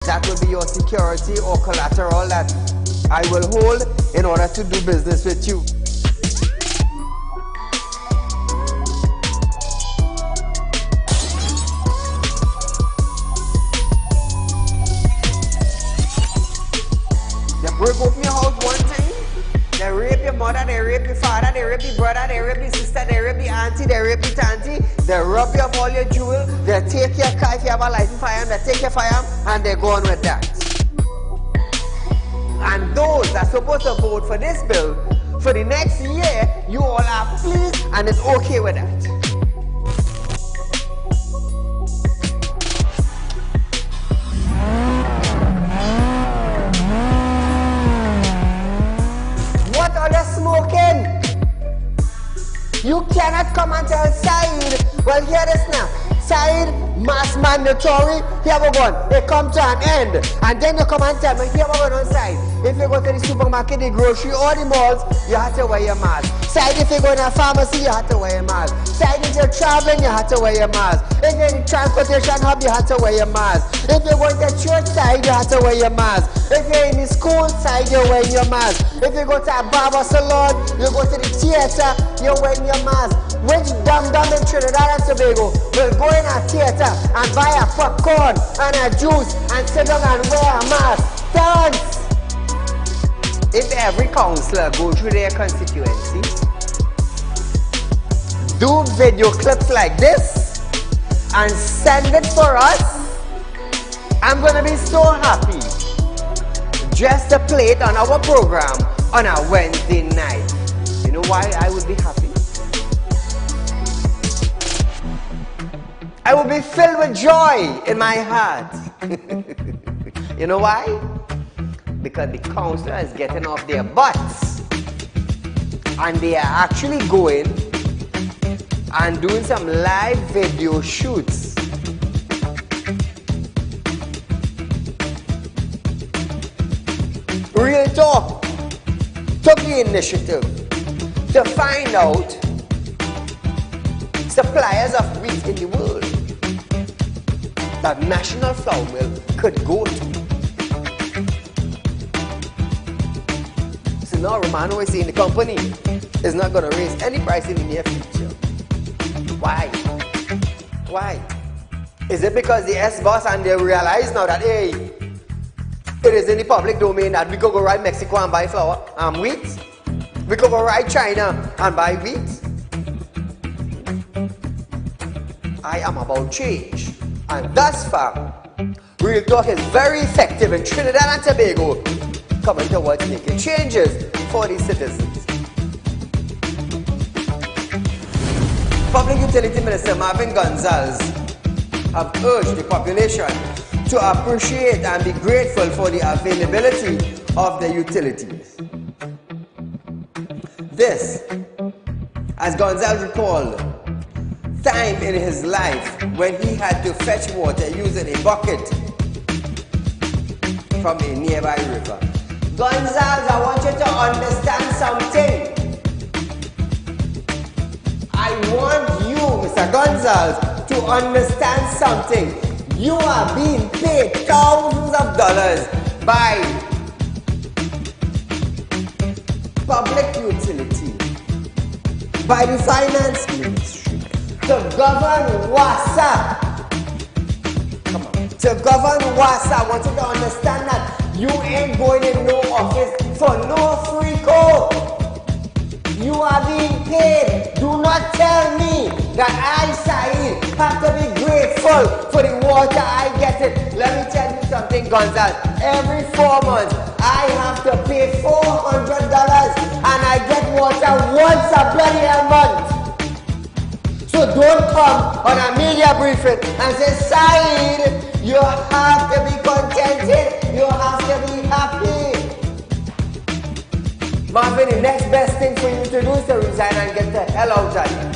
That will be your security or collateral that I will hold in order to do business with you. They break open your house one time, they rape your mother, they rape your father, they rape your brother, they rape your sister, they rape your auntie, they rape your auntie, they rob you of all your jewels, they take your car if you have a license firearm, they take your firearm and they go on with that. And those that are supposed to vote for this bill, for the next year, you all are pleased and it's okay with that. What are they smoking? You cannot come and tell Saieed, well, hear this now. Saieed, mass mandatory, here we go. It come to an end. And then you come and tell me, here we go on Saieed. If you go to the supermarket, the grocery, or the malls, you have to wear your mask. Saieed, if you go to a pharmacy, you have to wear your mask. Saieed, if you're traveling, you have to wear your mask. If you're in the transportation hub, you have to wear your mask. If you're going to church, Saieed, you have to wear your mask. If you're in the school, Saieed, you're wearing your mask. If you go to a barber salon, you go to the theater, you're wearing your mask. Which dum-dum in Trinidad and Tobago will go in a theater and buy a popcorn and a juice and sit down and wear a mask? Dance! If every councillor go through their constituency, do video clips like this and send it for us, I'm gonna be so happy just to play it on our program on a Wednesday night. You know why I would be happy? I will be filled with joy in my heart. You know why? Because the councillor is getting off their butts and they are actually going and doing some live video shoots. Real Talk took the initiative to find out suppliers of wheat in the world that National Flour Mill could go to. So now Romano is saying the company is not going to raise any price in the near future. Why? Why? Is it because the S-boss and they realize now that, hey, it is in the public domain that we could go right Mexico and buy flour and wheat? We could go right China and buy wheat? I am about change. And thus far, Real Talk is very effective in Trinidad and Tobago, coming towards making changes for the citizens. Public Utility Minister Marvin Gonzalez have urged the population to appreciate and be grateful for the availability of the utilities. This, as Gonzalez recalled, time in his life when he had to fetch water using a bucket from a nearby river. Gonzalez, I want you to understand something. I want you, Mr. Gonzalez, to understand something. You are being paid thousands of dollars by public utility, by the finance ministry, to govern WASA. Come on. To govern WASA, I want you to understand that you ain't going in no office for no free code. You are being paid. Do not tell me that I, Saieed, have to be grateful for the water I get it. Let me tell you something, Gonzalez. Every 4 months, I have to pay $400 and I get water once a bloody month. So don't come on a media briefing and say, Saieed, you have to be contented. You have to be happy. Marvin, the next best thing for you to do is to resign and get the hell out of here.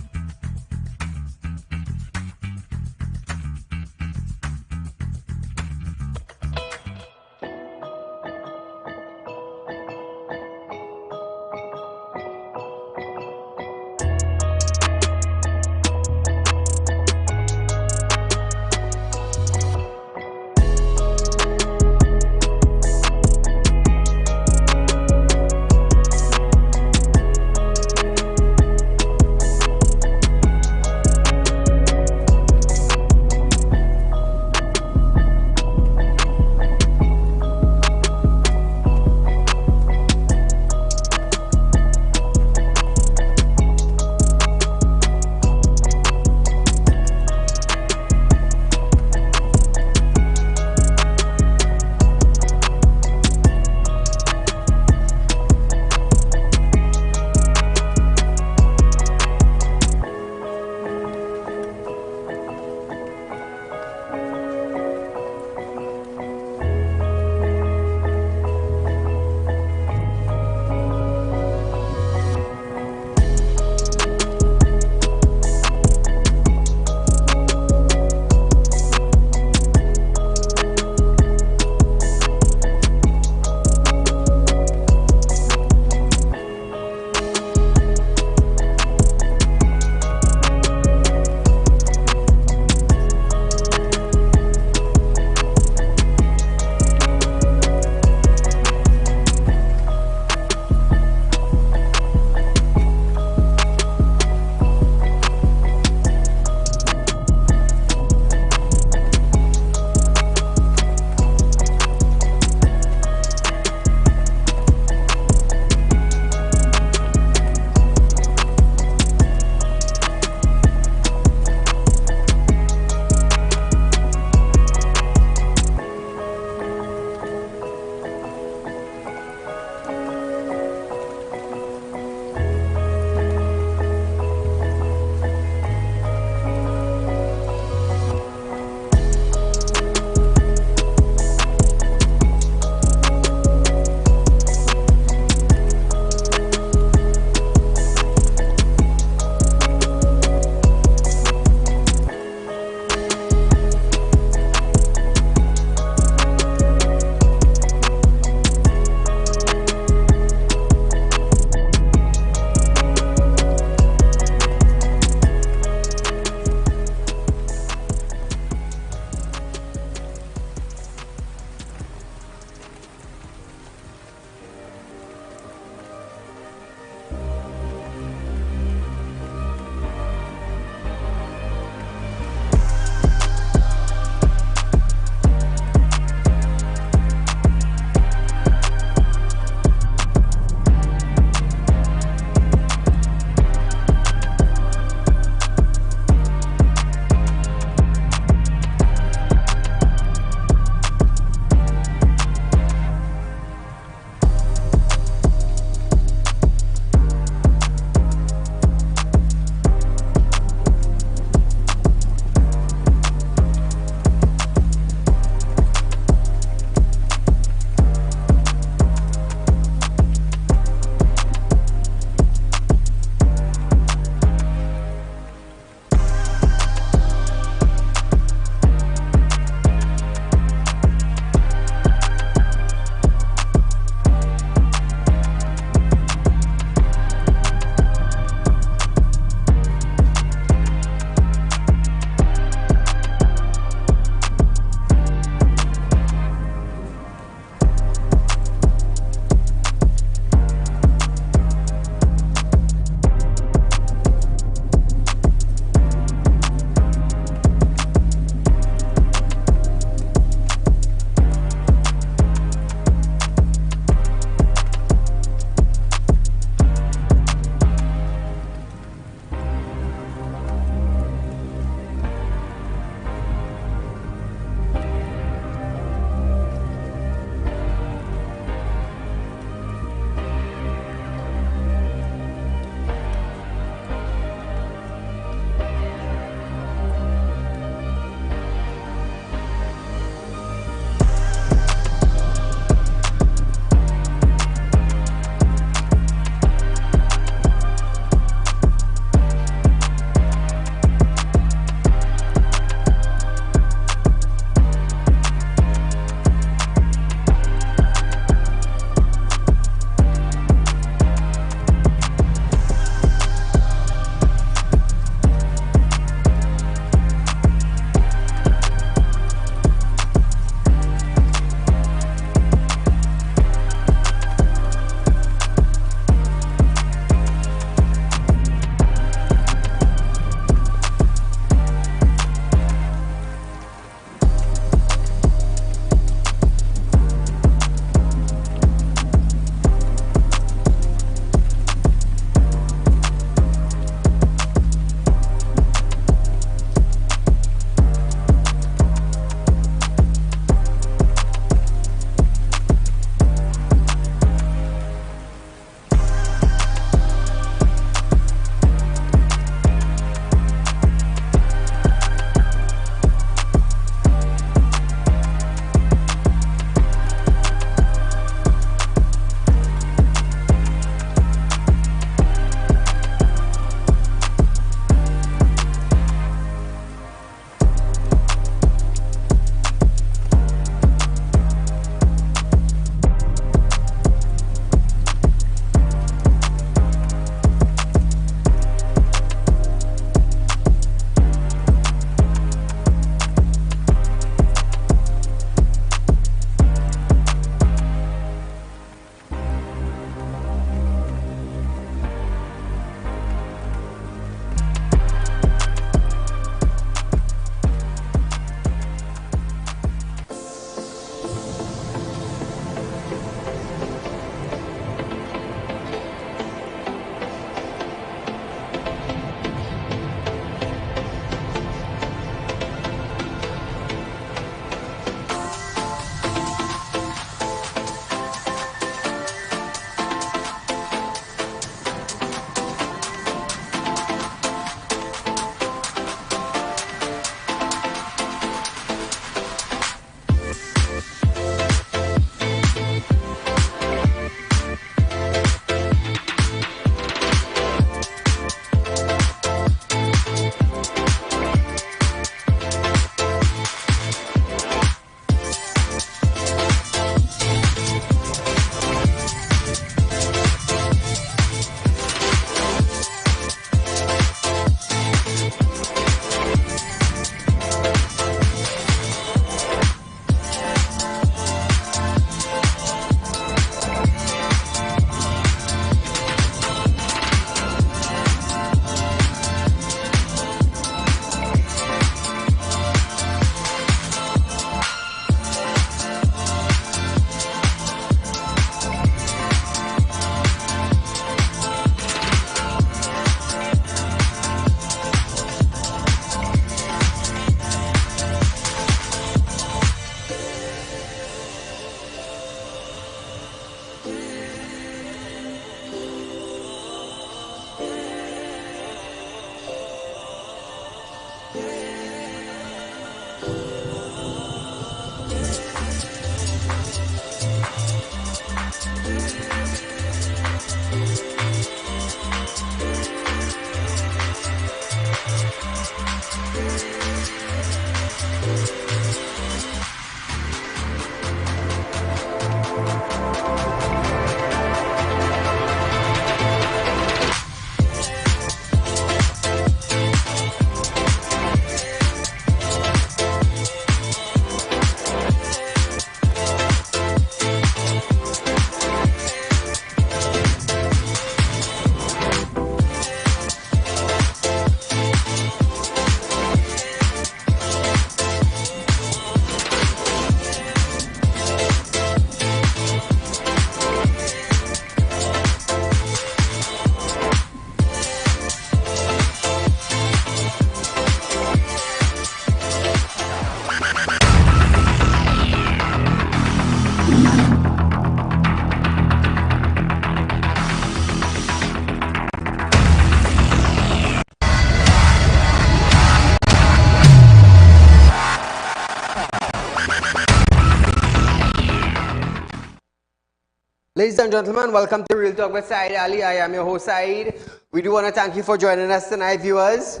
Ladies and gentlemen, welcome to Real Talk with Saieed Ali. I am your host, Saeed. We do want to thank you for joining us tonight, viewers.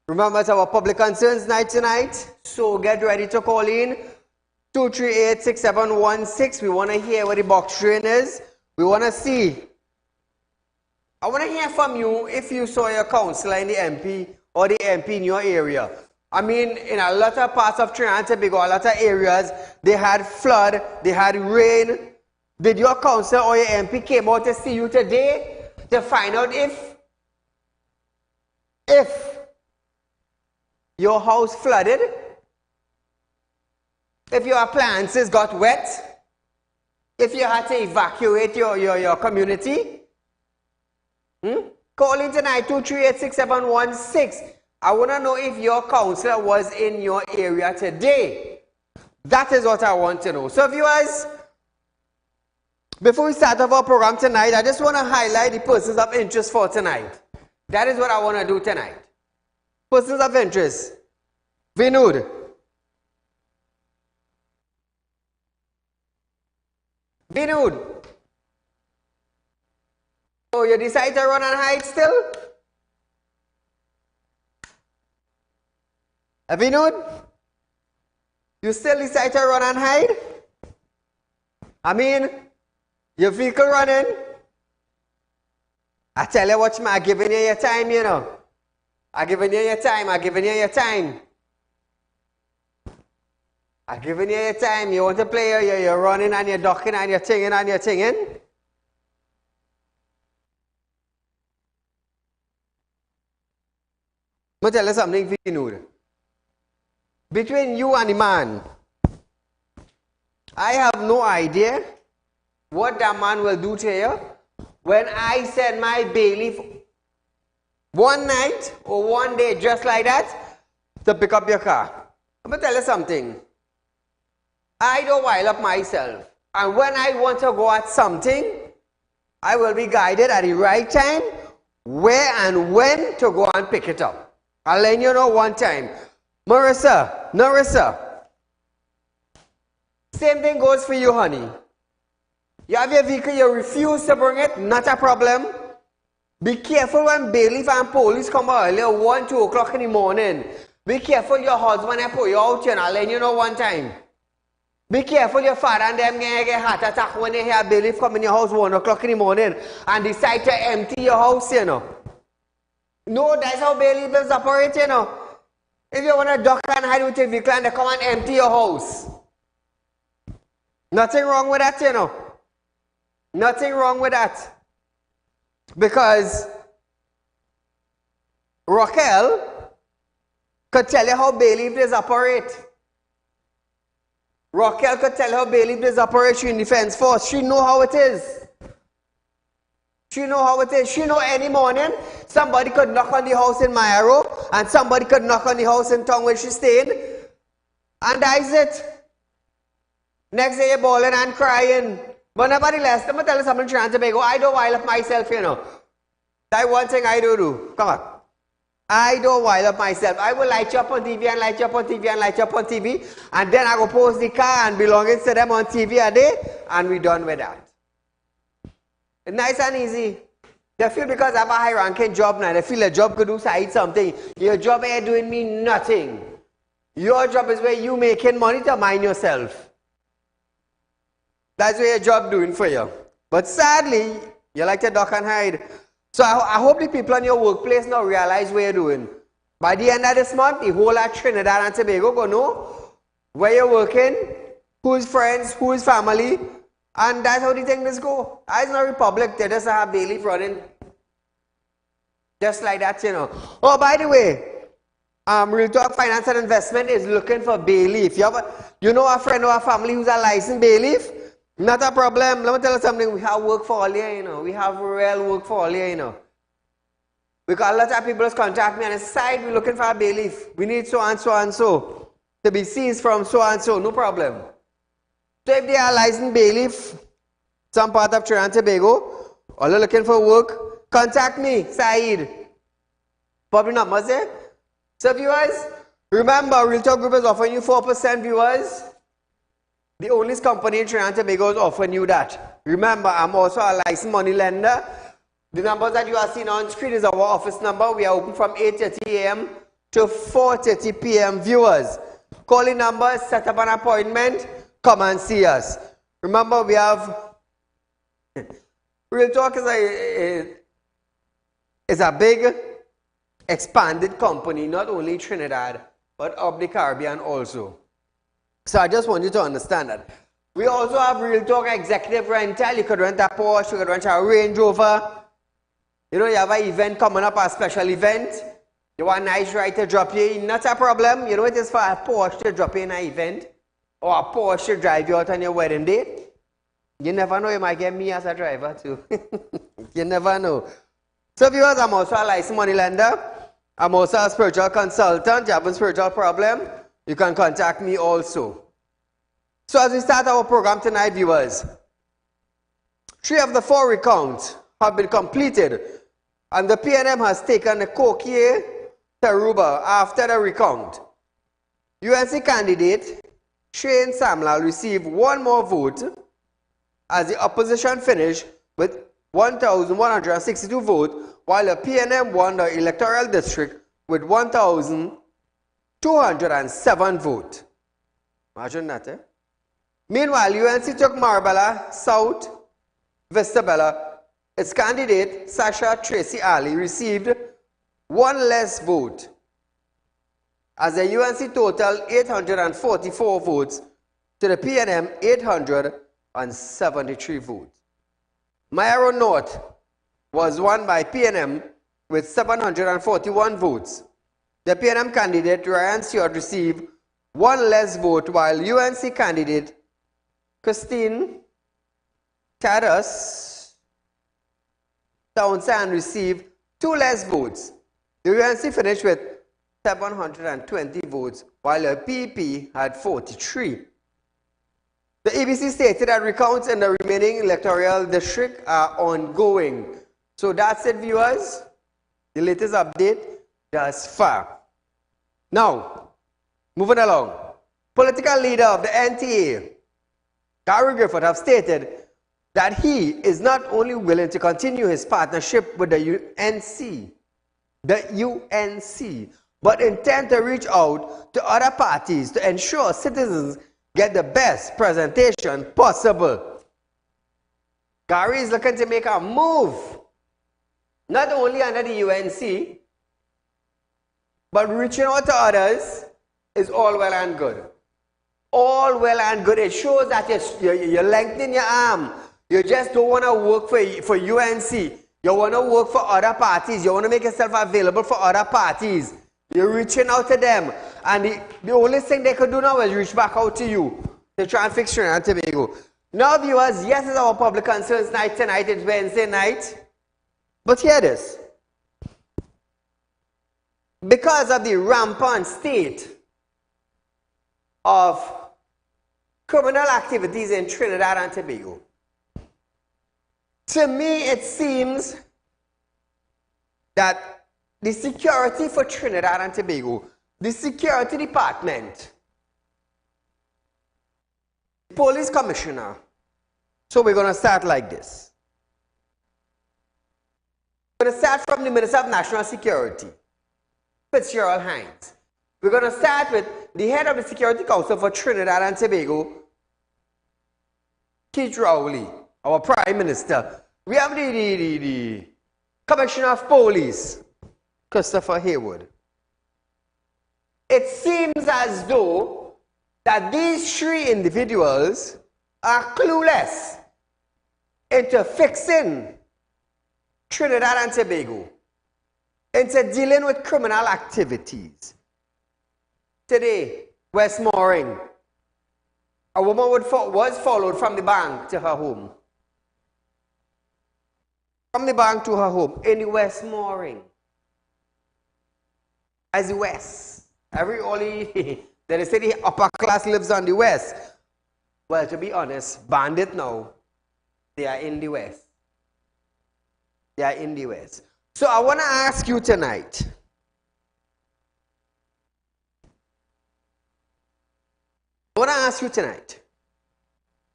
Remember, it's our public concerns night tonight, so get ready to call in 238-6716. We want to hear what the box train is. We want to see. I want to hear from you if you saw your councillor in the MP or the MP in your area. I mean, in a lot of parts of Trinidad and Tobago, a lot of areas, they had flood, they had rain. Did your councillor or your MP came out to see you today to find out if your house flooded, if your appliances got wet, if you had to evacuate your community? Call in tonight, 238-6716. I want to know if your councillor was in your area today. That is what I want to know. So viewers, before we start off our program tonight, I just want to highlight the persons of interest for tonight. That is what I want to do tonight. Persons of interest. Vinud. Vinud. Oh, you decide to run and hide still? Vinud? You still decide to run and hide? I mean, your vehicle running? I tell you what, I'm giving you your time, you know. I'm giving you your time. I'm giving you your time. I'm giving you your time. You want to play, you're running and you're ducking and you're tinging and you're tinging. I'm going to tell you something, Vinud. Between you and the man, I have no idea what that man will do to you when I send my bailiff one night or one day just like that to pick up your car. I'm going to tell you something. I don't wild up myself. And when I want to go at something, I will be guided at the right time, where and when to go and pick it up. I'll let you know one time. Narissa. Same thing goes for you, honey. You have your vehicle, you refuse to bring it, not a problem. Be careful when bailiff and police come earlier, 1, 2 o'clock in the morning. Be careful your husband and put you out here, and I'll let you know one time. Be careful your father and them get heart attack when they hear bailiff come in your house 1 o'clock in the morning and decide to empty your house, you know. No, that's how bailiffs operate, you know. If you want to duck and hide with your vehicle and they come and empty your house. Nothing wrong with that, you know. Nothing wrong with that. Because Raquel could tell you how bailiffs operate. Raquel could tell you how bailiffs operate in defense force. She know how it is. She know how it is. She know any morning somebody could knock on the house in Mayaro and somebody could knock on the house in town where she stayed. And that's it. Next day you're bawling and crying. But nobody less. I'm going to tell you something, Trinidad and Tobago. I don't wild up myself, you know. That's one thing I do. Come on. I don't wild up myself. I will light you up on TV and light you up on TV and light you up on TV. And then I go post the car and belongings to them on TV a day. And we're done with that. It's nice and easy. They feel because I have a high ranking job now. They feel a job could do something. Your job ain't doing me nothing. Your job is where you making money to mind yourself. That's what your job doing for you. But sadly, you like to duck and hide. So I hope the people in your workplace now realize what you're doing. By the end of this month, the whole of Trinidad and Tobago go know where you're working, who's friends, who's family, and that's how the things go. It's not Republic, they just have bailiff running. Just like that, you know. Oh, by the way, Real Talk Finance and Investment is looking for bailiff. You know a friend or a family who's a licensed bailiff? Not a problem. Let me tell you something. We have work for all here, you know. We have real work for all here, you know. Because a lot of people contact me and say, we're looking for a bailiff. We need so and so and so to be seized from so and so. No problem. So if they are licensed bailiff, some part of Trinidad and Tobago, or they're looking for work, contact me, Saeed. Probably numbers there. So viewers, remember, Real Talk Group is offering you 4% viewers. The only company in Trinidad and Tobago is offering you that. Remember, I'm also a licensed money lender. The numbers that you are seeing on screen is our office number. We are open from 8:30 a.m. to 4:30 p.m. Viewers, calling numbers, set up an appointment, come and see us. Remember, we have Real Talk is a big, expanded company, not only Trinidad, but of the Caribbean also. So I just want you to understand that. We also have Real Talk Executive Rental. You could rent a Porsche, you could rent a Range Rover. You know, you have an event coming up, a special event. You want a nice ride to drop you in, not a problem. You know, it is for a Porsche to drop you in an event, or a Porsche to drive you out on your wedding day. You never know, you might get me as a driver too. You never know. So viewers, I'm also a licensed money lender. I'm also a spiritual consultant. You have a spiritual problem, you can contact me also. So as we start our program tonight, viewers, 3 of the 4 recounts have been completed, and the PNM has taken the Kokie Taruba after the recount. UNC candidate Shane Samlal received 1 more vote as the opposition finished with 1,162 votes, while the PNM won the electoral district with 1,207 votes. Imagine that, eh? Meanwhile, UNC took Marbella, South Vistabella. Its candidate, Sasha Tracy Ali, received 1 less vote, as the UNC totaled 844 votes to the PNM 873 votes. Mayaro North was won by PNM with 741 votes. The PNM candidate, Ryan Stewart, received 1 less vote, while UNC candidate Christine Tadas Townsend received 2 less votes. The UNC finished with 720 votes, while the PP had 43. The EBC stated that recounts in the remaining electoral district are ongoing. So that's it, viewers. The latest update thus far. Now, moving along. Political leader of the NTA, Gary Griffith, have stated that he is not only willing to continue his partnership with the UNC, but intend to reach out to other parties to ensure citizens get the best presentation possible. Gary is looking to make a move, not only under the UNC, but reaching out to others is all well and good. All well and good. It shows that you're lengthening your arm. You just don't want to work for UNC. You want to work for other parties. You want to make yourself available for other parties. You're reaching out to them. And the only thing they could do now is reach back out to you to try and fix Trinidad and Tobago. Now, viewers, yes, it's our public concerns night tonight. It's Wednesday night. But hear this. Because of the rampant state of criminal activities in Trinidad and Tobago, to me, it seems that the security for Trinidad and Tobago, the security department, police commissioner, so we're going to start like this. We're going to start from the Minister of National Security, Fitzgerald Hines. We're going to start with the head of the Security Council for Trinidad and Tobago, Keith Rowley, our Prime Minister. We have the Commissioner of Police, Christopher Haywood. It seems as though that these 3 individuals are clueless into fixing Trinidad and Tobago, into dealing with criminal activities. Today, Westmoreland, a woman was followed from the bank to her home. From the bank to her home in the Westmoreland. As the West. They say the upper class lives on the West. Well, to be honest, bandit now, they are in the West. They are in the West. So I want to ask you tonight,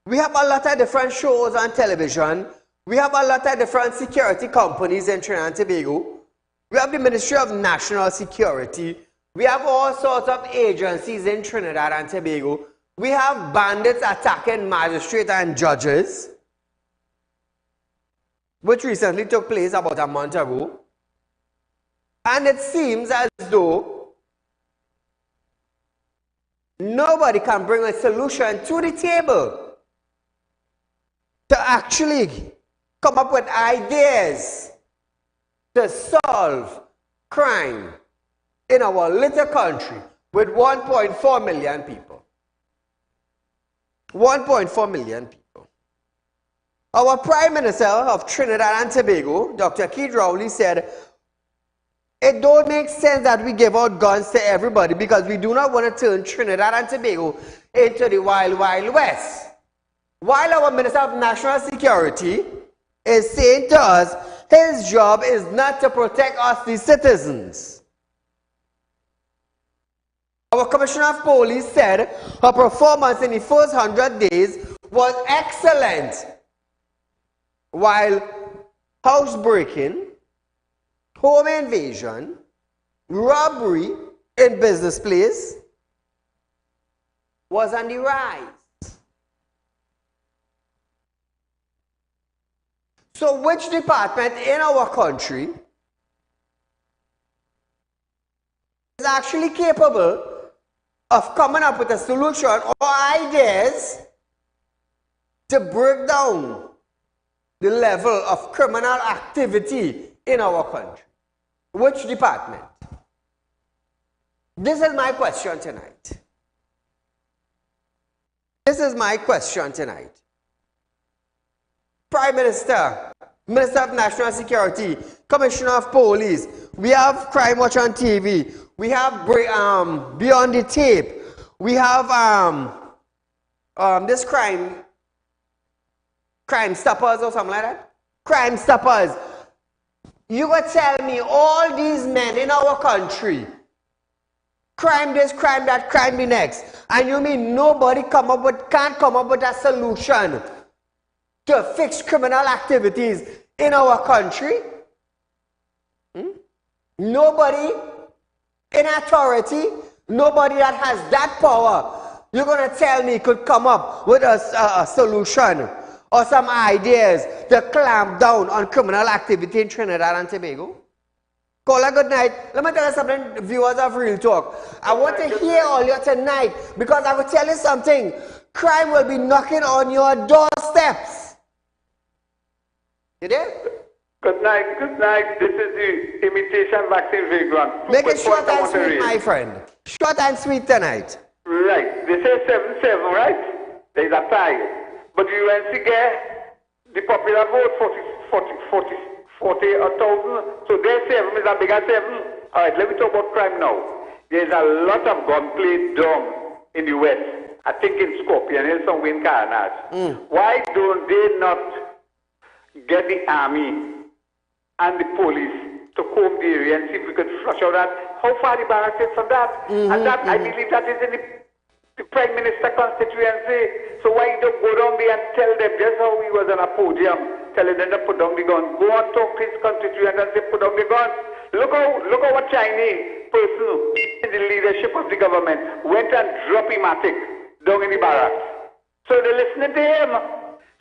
We have a lot of different shows on television. We have a lot of different security companies in Trinidad and Tobago. We have the Ministry of National Security. We have all sorts of agencies in Trinidad and Tobago. We have bandits attacking magistrates and judges, which recently took place about a month ago. And it seems as though nobody can bring a solution to the table to actually come up with ideas to solve crime in our little country with 1.4 million people. 1.4 million people. Our Prime Minister of Trinidad and Tobago, Dr. Keith Rowley, said, it don't make sense that we give out guns to everybody because we do not want to turn Trinidad and Tobago into the wild, wild west. While our Minister of National Security is saying to us, his job is not to protect us, the citizens. Our Commissioner of Police said her performance in the first 100 days was excellent, while housebreaking, home invasion, robbery in business place was on the rise. So which department in our country is actually capable of coming up with a solution or ideas to break down the level of criminal activity in our country? Which department? This is my question tonight. This is my question tonight. Prime Minister, Minister of National Security, Commissioner of Police, we have Crime Watch on TV, we have Beyond the Tape, we have this Crime Stoppers or something like that. Crime Stoppers. You would tell me all these men in our country, crime this, crime that, crime the next, and you mean nobody can't come up with a solution to fix criminal activities in our country? Nobody in authority, nobody that has that power, you're going to tell me could come up with a solution or some ideas to clamp down on criminal activity in Trinidad and Tobago? Caller, good night. Let me tell you something, viewers of Real Talk. I want to hear all you tonight because I will tell you something. Crime will be knocking on your doorsteps. You there? Good night, good night. This is the imitation vaccine vagrant. Make it short and sweet, my friend. Short and sweet tonight. Right. They say 7-7, right? There's a tie. But the UNC get the popular vote 40,000. So their 7 is a bigger 7. All right, let me talk about crime now. There's a lot of gunplay done in the West. I think in Scorpion Hill, somewhere in Carnage. Why don't they not get the army and the police to comb the area and see if we could flush out that? How far the barracks is from that? And that, I believe that is in the Prime Minister constituency. So why you don't go down there and tell them, just how he was on a podium, telling them to put down the gun. Go and talk to his constituents and say, put down the gun. Look how a Chinese person in the leadership of the government went and dropped him down in the barracks. So they're listening to him.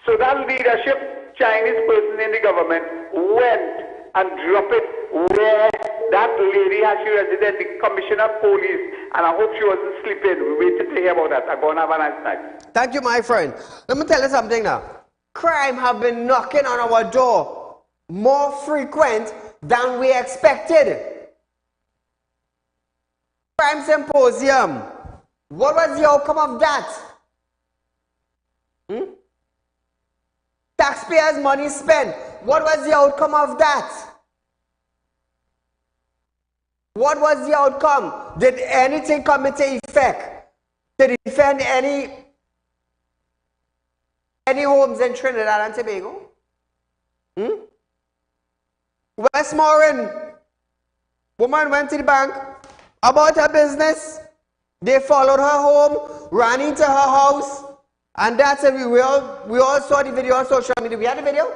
So that leadership Chinese person in the government went and dropped it where that lady has she resident, the commissioner of police, and I hope she wasn't sleeping. We waited to hear about that. I'm going to have a nice night. Thank you, my friend. Let me tell you something now. Crime have been knocking on our door more frequent than we expected. Crime Symposium. What was the outcome of that? Taxpayers' money spent. What was the outcome of that? What was the outcome? Did anything come into effect to defend any homes in Trinidad and Tobago? Westmoreland, woman went to the bank about her business. They followed her home, ran into her house, And that's it. We all saw the video on social media. We had the video?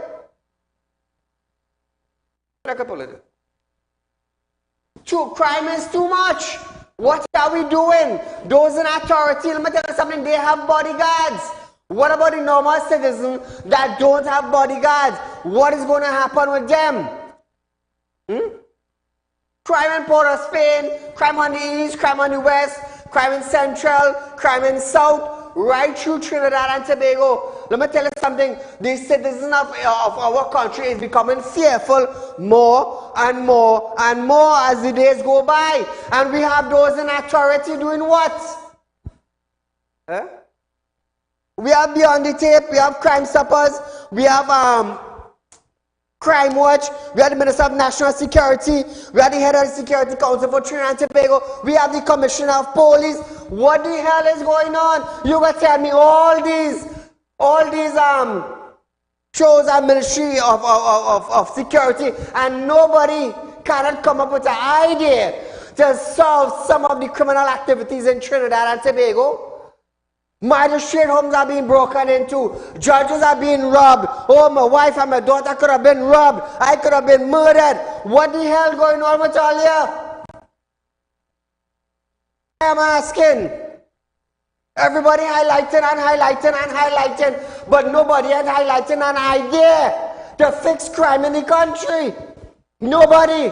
Crime is too much. What are we doing? Those in authority, let me tell you something, they have bodyguards. What about the normal citizens that don't have bodyguards? What is going to happen with them? Crime in Port of Spain, crime on the east, crime on the west, crime in central, crime in south, right through Trinidad and Tobago. Let me tell you something, the citizens of our country is becoming fearful more and more and more as the days go by. And we have those in authority doing what? We have Beyond the Tape, we have Crime Stoppers, we have Crime Watch, we have the Minister of National Security, we have the head of the Security Council for Trinidad and Tobago, we have the Commissioner of Police. What the hell is going on? You will tell me all these shows and Ministry of Security, and nobody cannot come up with an idea to solve some of the criminal activities in Trinidad and Tobago. Magistrate homes are being broken into. Judges are being robbed. Oh, my wife and my daughter could have been robbed. I could have been murdered. What the hell going on with all here? I am asking. Everybody highlighting and highlighting and highlighting, but nobody is highlighting an idea to fix crime in the country. Nobody.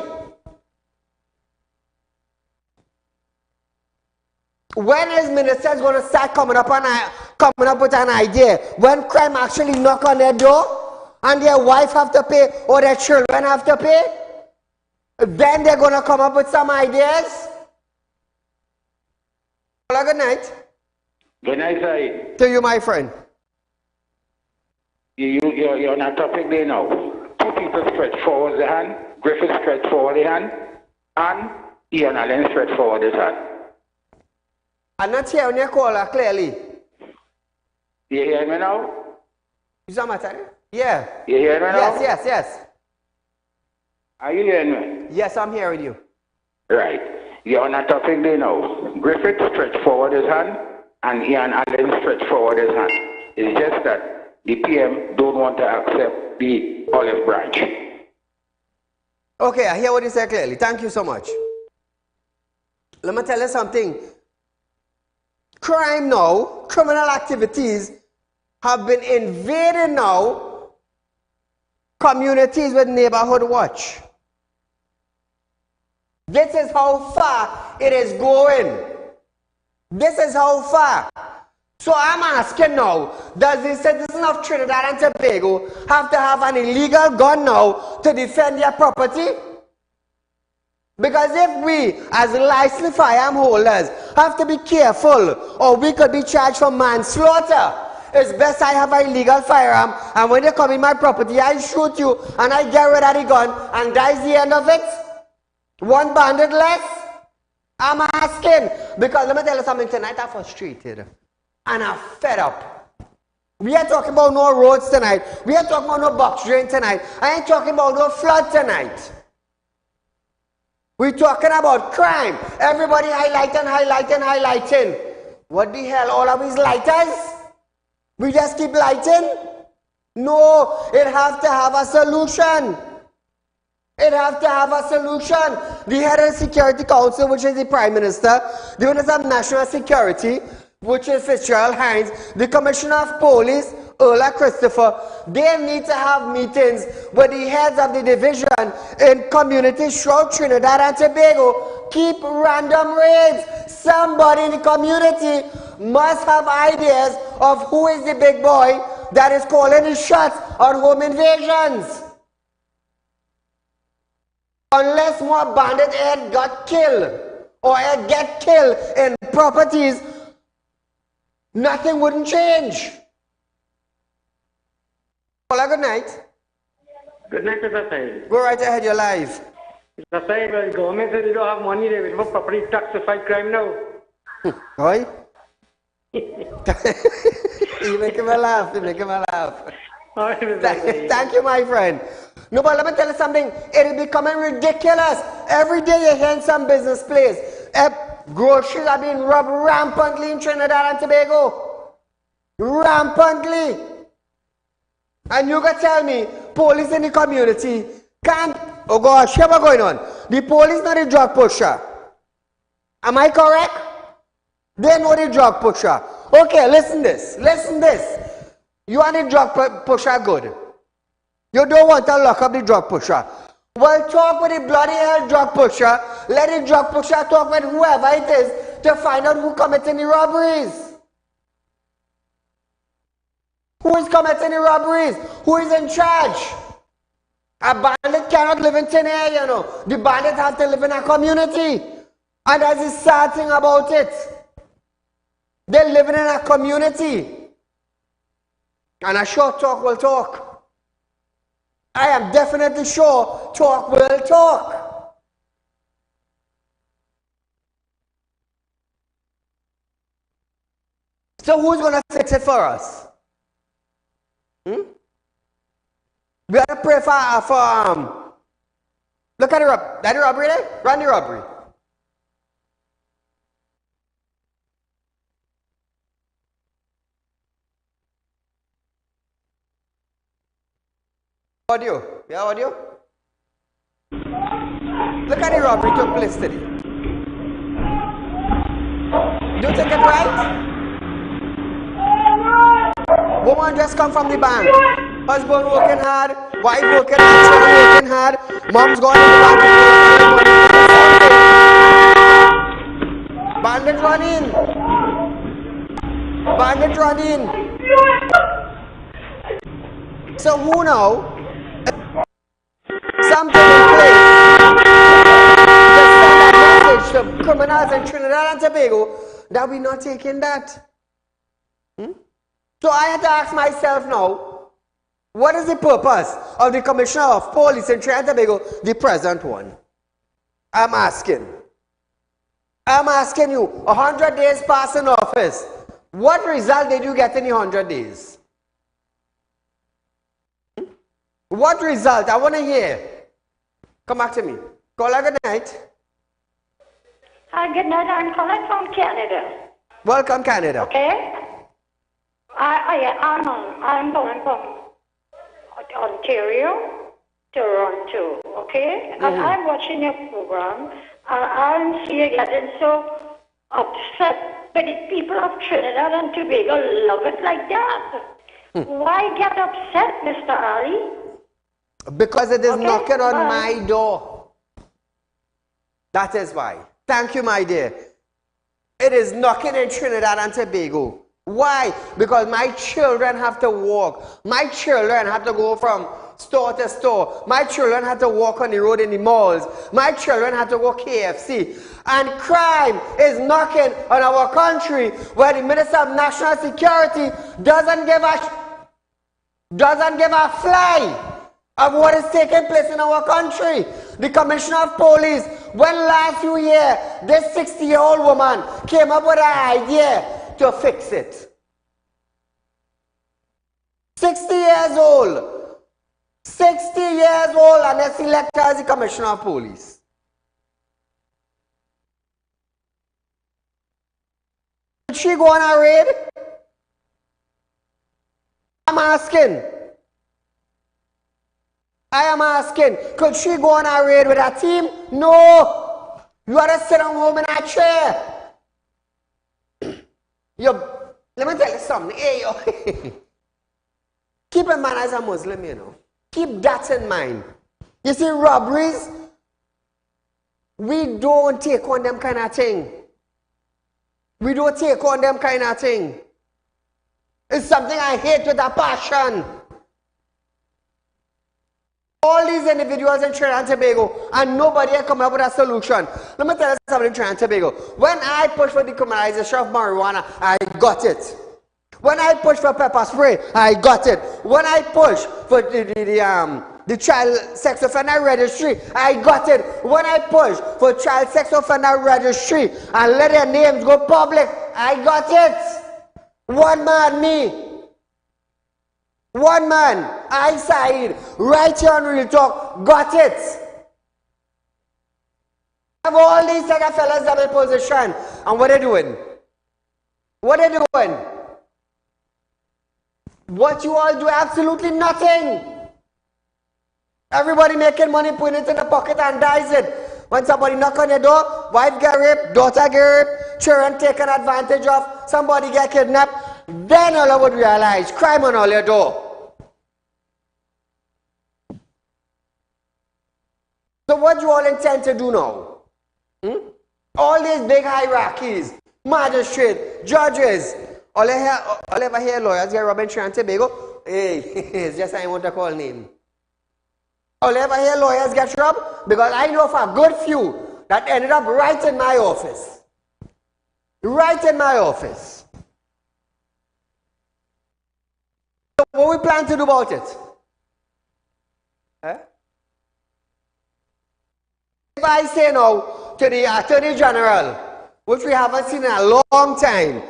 When is ministers going to start coming up with an idea? When crime actually knock on their door and their wife have to pay or their children have to pay, then they're going to come up with some ideas. Well, good night. Good night, Saeed. To you, my friend. You're on a topic there now. Two people stretch forward the hand. Griffith stretched forward the hand, and Ian Allen stretched forward his hand. I'm not hearing your caller clearly. You hear me now? Is that matter? Yeah. You hear me now? Yes. Are you hearing me? Yes, I'm hearing you. Right. You're on a topic there now. Griffith stretched forward his hand, and Ian Allen stretched forward his hand. It's just that the PM don't want to accept the olive branch. Okay, I hear what you said clearly. Thank you so much. Let me tell you something. Crime now, criminal activities have been invading now communities with neighborhood watch. This is how far it is going. This is how far. So I'm asking now, does the citizen of Trinidad and Tobago have to have an illegal gun now to defend their property? Because if we, as licensed firearm holders, have to be careful, or we could be charged for manslaughter, it's best I have an illegal firearm, and when they come in my property, I shoot you, and I get rid of the gun, and that's the end of it? One bandit less? I'm asking, because let me tell you something, tonight I'm frustrated, and I'm fed up. We are talking about no roads tonight, we are talking about no box drain tonight, I ain't talking about no flood tonight. We're talking about crime. Everybody highlighting. What the hell? All of these lighters? We just keep lighting? No, it has to have a solution. It has to have a solution. The head of the Security Council, which is the Prime Minister, the Minister of National Security, which is Fitzgerald Hines, the Commissioner of Police, Ola Christopher, they need to have meetings with the heads of the division in communities throughout Trinidad and Tobago. Keep random raids. Somebody in the community must have ideas of who is the big boy that is calling the shots on home invasions. Unless more bandit head got killed or get killed in properties, nothing wouldn't change. Well, good night. Good night, Mr. Saeed. Go right ahead, you're live. Mr. Saeed, well, the government says they don't have money, they will property tax to fight crime now. Oi? You make him laugh, Thank you, my friend. No, but let me tell you something. It is becoming ridiculous. Every day you hear in some business place, groceries are being robbed rampantly in Trinidad and Tobago. Rampantly. And you can tell me, police in the community can't, oh gosh, what's going on? The police not the drug pusher. Am I correct? They know the drug pusher. Okay, listen this. You are the drug pusher, good. You don't want to lock up the drug pusher. Well, talk with the bloody hell drug pusher. Let the drug pusher talk with whoever it is to find out who committing the robberies. Who is committing the robberies? Who is in charge? A bandit cannot live in thin air, you know. The bandit has to live in a community. And that's the sad thing about it. They're living in a community. And a short talk will talk. I am definitely sure talk will talk. So who's going to fix it for us? We have to pray for look at the robbery there? Run the robbery. Audio. Yeah, audio? Look at the robbery took place today. Do you think it right? Woman just come from the bank. Husband working hard, wife working hard, children working hard, mom's going to the bank. Bandit run in. Bandit run in. So who know? Something in place to send a message to criminals in Trinidad and Tobago that we're not taking that. So I had to ask myself now, what is the purpose of the Commissioner of Police in Trinidad and Tobago, the present one? I'm asking you, 100 days past in office, what result did you get in the 100 days? What result? I want to hear. Come back to me. Caller, good night. Hi, good night. I'm calling from Canada. Welcome, Canada. Okay? I'm calling from Ontario, Toronto. Okay? And I'm watching your program, and I'm getting so upset. But the people of Trinidad and Tobago love it like that. Why get upset, Mr. Ali? Because it is knocking on my door. That is why. Thank you, my dear. It is knocking in Trinidad and Tobago. Why? Because my children have to walk. My children have to go from store to store. My children have to walk on the road in the malls. My children have to go KFC. And crime is knocking on our country where the Minister of National Security doesn't give a fly of what is taking place in our country. The Commissioner of Police, when last you hear, this 60-year-old woman came up with an idea to fix it. 60 years old. 60 years old and they're selected as the Commissioner of Police. Did she go on a raid? I am asking, could she go on a raid with a team? No. You ought to sit at home in a chair. Let me tell you something. Hey, yo. Keep in mind as a Muslim, you know. Keep that in mind. You see, robberies, we don't take on them kind of thing. We don't take on them kind of thing. It's something I hate with a passion. All these individuals in Trinidad and Tobago, and nobody has come up with a solution. Let me tell you something in Trinidad and Tobago. When I pushed for decriminalization of marijuana, I got it. When I pushed for pepper spray, I got it. When I pushed for the child sex offender registry, I got it. When I pushed for child sex offender registry and let their names go public, I got it. One man, me. One man, I Saieed, right here on Real Talk, got it. Have all these other fellas that in position, and what they doing? What they doing? What you all do? Absolutely nothing. Everybody making money, putting it in the pocket and dies it. When somebody knock on your door, wife get raped, daughter get raped, children taken advantage of, somebody get kidnapped, then all would realize crime on all your door. So what do you all intend to do now? All these big hierarchies, magistrates, judges, all ever hear lawyers get robbing Trinidad and Tobago? Hey, it's just I want to call name. All ever hear lawyers get robbed? Because I know for a good few that ended up right in my office. Right in my office. So what we plan to do about it? If I say now to the Attorney General, which we haven't seen in a long time,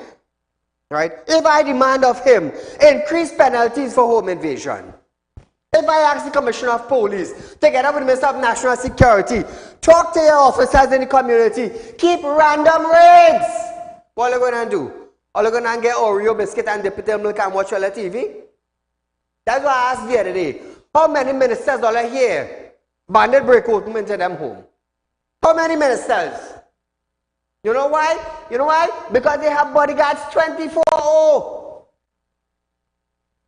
right? If I demand of him increased penalties for home invasion, if I ask the Commissioner of Police, together with the Minister of National Security, talk to your officers in the community, keep random raids, what are you going to do? Are you going to get Oreo biscuit and dip it in milk and watch all the TV? That's what I asked the other day. How many ministers are here? Bandit break open into them home. How many ministers? You know why? You know why? Because they have bodyguards 24/0.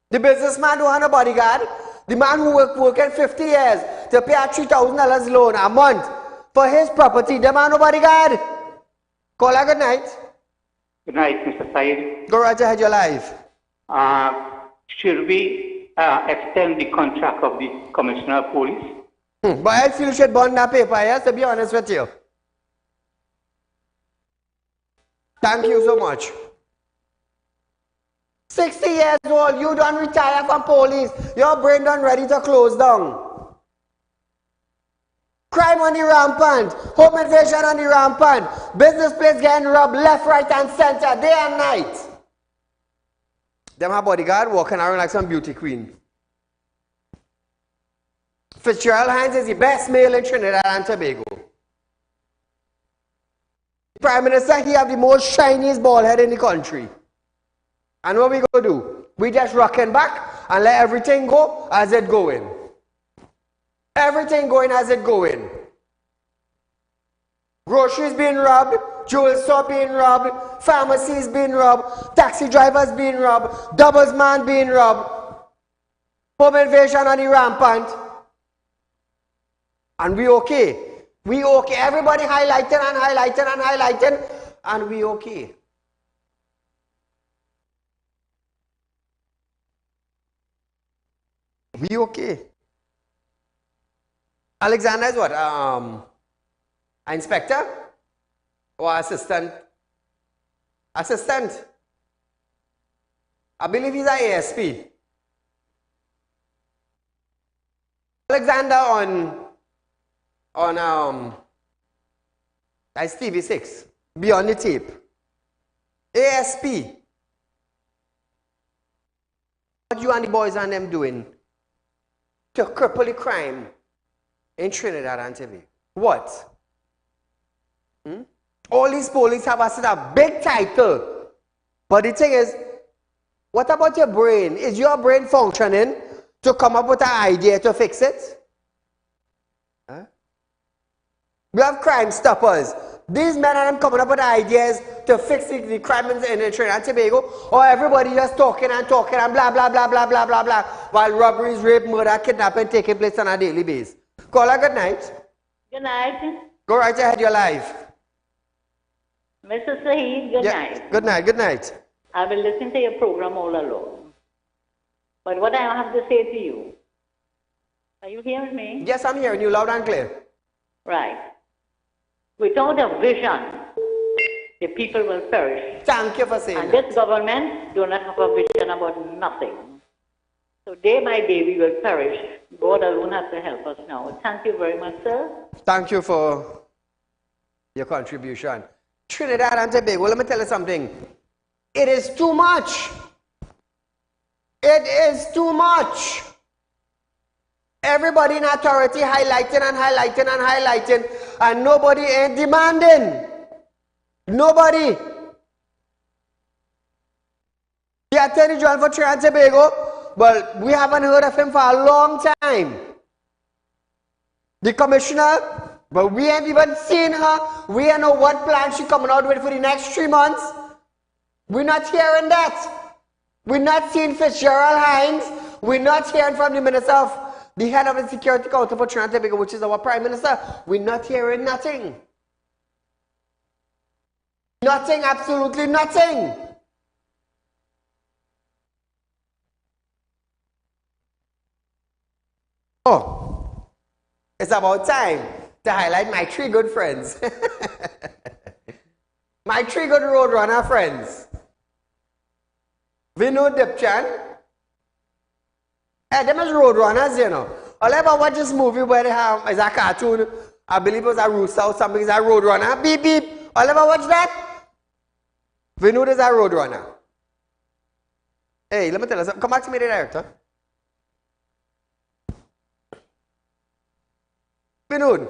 The businessman don't have a bodyguard. The man who working 50 years to pay a $3,000 loan a month for his property, the man no bodyguard. Call her good night. Good night, Mr. Saieed. Go right ahead, your life. Should we extend the contract of the Commissioner of Police? But I feel you should burn that paper, yes, to be honest with you. Thank you so much. 60 years old, you don't retire from police. Your brain done ready to close down. Crime on the rampant. Home invasion on the rampant. Business place getting robbed left, right, and center, day and night. Them have bodyguard walking around like some beauty queen. Fitzgerald Hines is the best male in Trinidad and Tobago. Prime Minister, he have the most shiniest bald head in the country. And what we go do? We just rocking back and let everything go as it going. Everything going as it going. Groceries being robbed, jewel store being robbed, pharmacies being robbed, taxi drivers being robbed, doubles man being robbed, home invasion on the rampant. And we okay. We okay. Everybody highlighting and highlighting and highlighting, and we okay. We okay. Alexander is what? Inspector? Or assistant? Assistant. I believe he's an ASP. Alexander on STV6. Be on the tape. ASP. What you and the boys and them doing to cripple the crime in Trinidad and Tobago? What? All these police have a big title. But the thing is, what about your brain? Is your brain functioning to come up with an idea to fix it? We have Crime Stoppers. These men are coming up with ideas to fix the crime in Trinidad and Tobago, or everybody just talking and talking and blah, blah, blah, blah, blah, blah, blah, while robberies, rape, murder, kidnapping taking place on a daily basis. Caller, good night. Good night. Go right ahead, your life. Mr. Saeed, good night. Good night, good night. I will listen to your program all along. But what I have to say to you, are you hearing me? Yes, I'm hearing you loud and clear. Right. Without a vision, the people will perish. Thank you for saying and that. And this government do not have a vision about nothing. So day by day we will perish. God alone has to help us now. Thank you very much, sir. Thank you for your contribution. Trinidad and Tobago, let me tell you something. It is too much. It is too much. Everybody in authority highlighting and highlighting and highlighting, and nobody ain't demanding. Nobody. The Attorney General for Trinidad and Tobago but we haven't heard of him for a long time. The commissioner, but we ain't even seen her. We don't know what plan she's coming out with for the next 3 months. We're not hearing that. We're not seeing Fitzgerald Hines. We're not hearing from the Minister of the head of the Security Council for Trinidad and Tobago, which is our Prime Minister. We're not hearing nothing. Nothing, absolutely nothing. Oh, it's about time to highlight my 3 good friends. My 3 good roadrunner friends. Vinod Dipchan. Hey, them is roadrunners, you know. All ever watch this movie where they have, is a cartoon, I believe it was a rooster or something, it's a roadrunner. Beep, beep. All ever watch that? Vinod is a roadrunner. Hey, let me tell you something. Come back to me, the director. Vinod,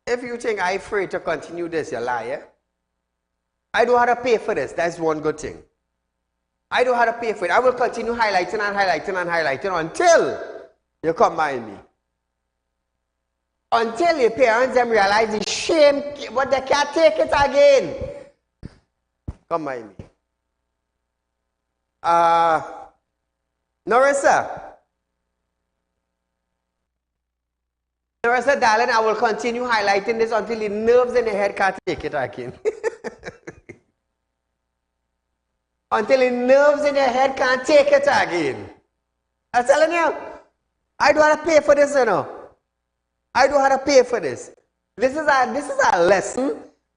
if you think I'm afraid to continue this, you're lying. I don't have to pay for this. That's one good thing. I don't have to pay for it. I will continue highlighting and highlighting and highlighting until you come by me. Until your parents them realize the shame, but they can't take it again. Come by me. Narissa. Narissa, darling, I will continue highlighting this until the nerves in the head can't take it again. Until the nerves in your head can't take it again. I'm telling you, I don't have to pay for this, you know. I don't have to pay for this. This is a lesson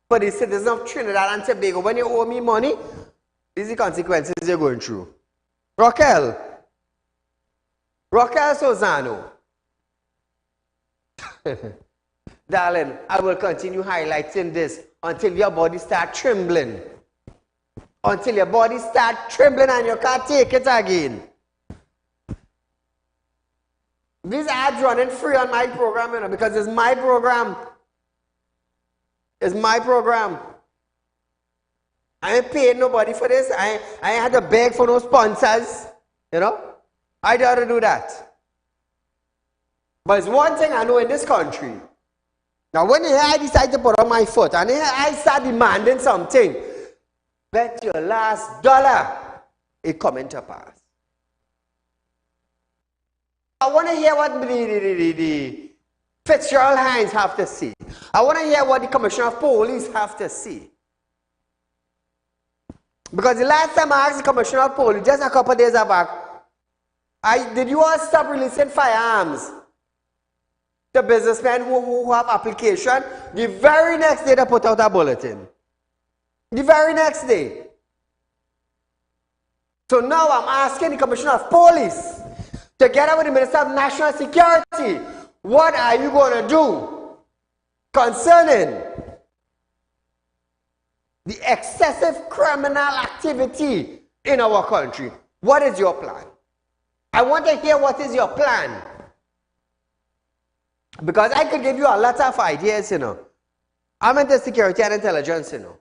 for the citizens of Trinidad and Tobago. When you owe me money, these are the consequences you're going through. Raquel Sozano. Darling, I will continue highlighting this until your body starts trembling. Until your body starts trembling and you can't take it again. These ads running free on my program, you know, because it's my program. It's my program. I ain't paying nobody for this. I ain't had to beg for no sponsors. You know? I don't have to do that. But it's one thing I know in this country. Now when I decide to put on my foot and I start demanding something, bet your last dollar it coming to pass. I want to hear what the Fitzgerald Hines have to say. I want to hear what the Commissioner of Police have to say. Because the last time I asked the Commissioner of Police, just a couple of days back, did you all stop releasing firearms to businessmen who have application? The very next day they put out a bulletin. The very next day. So now I'm asking the Commissioner of Police, together with the Minister of National Security, what are you going to do concerning the excessive criminal activity in our country? What is your plan? I want to hear what is your plan. Because I could give you a lot of ideas, you know. I'm into security and intelligence, you know.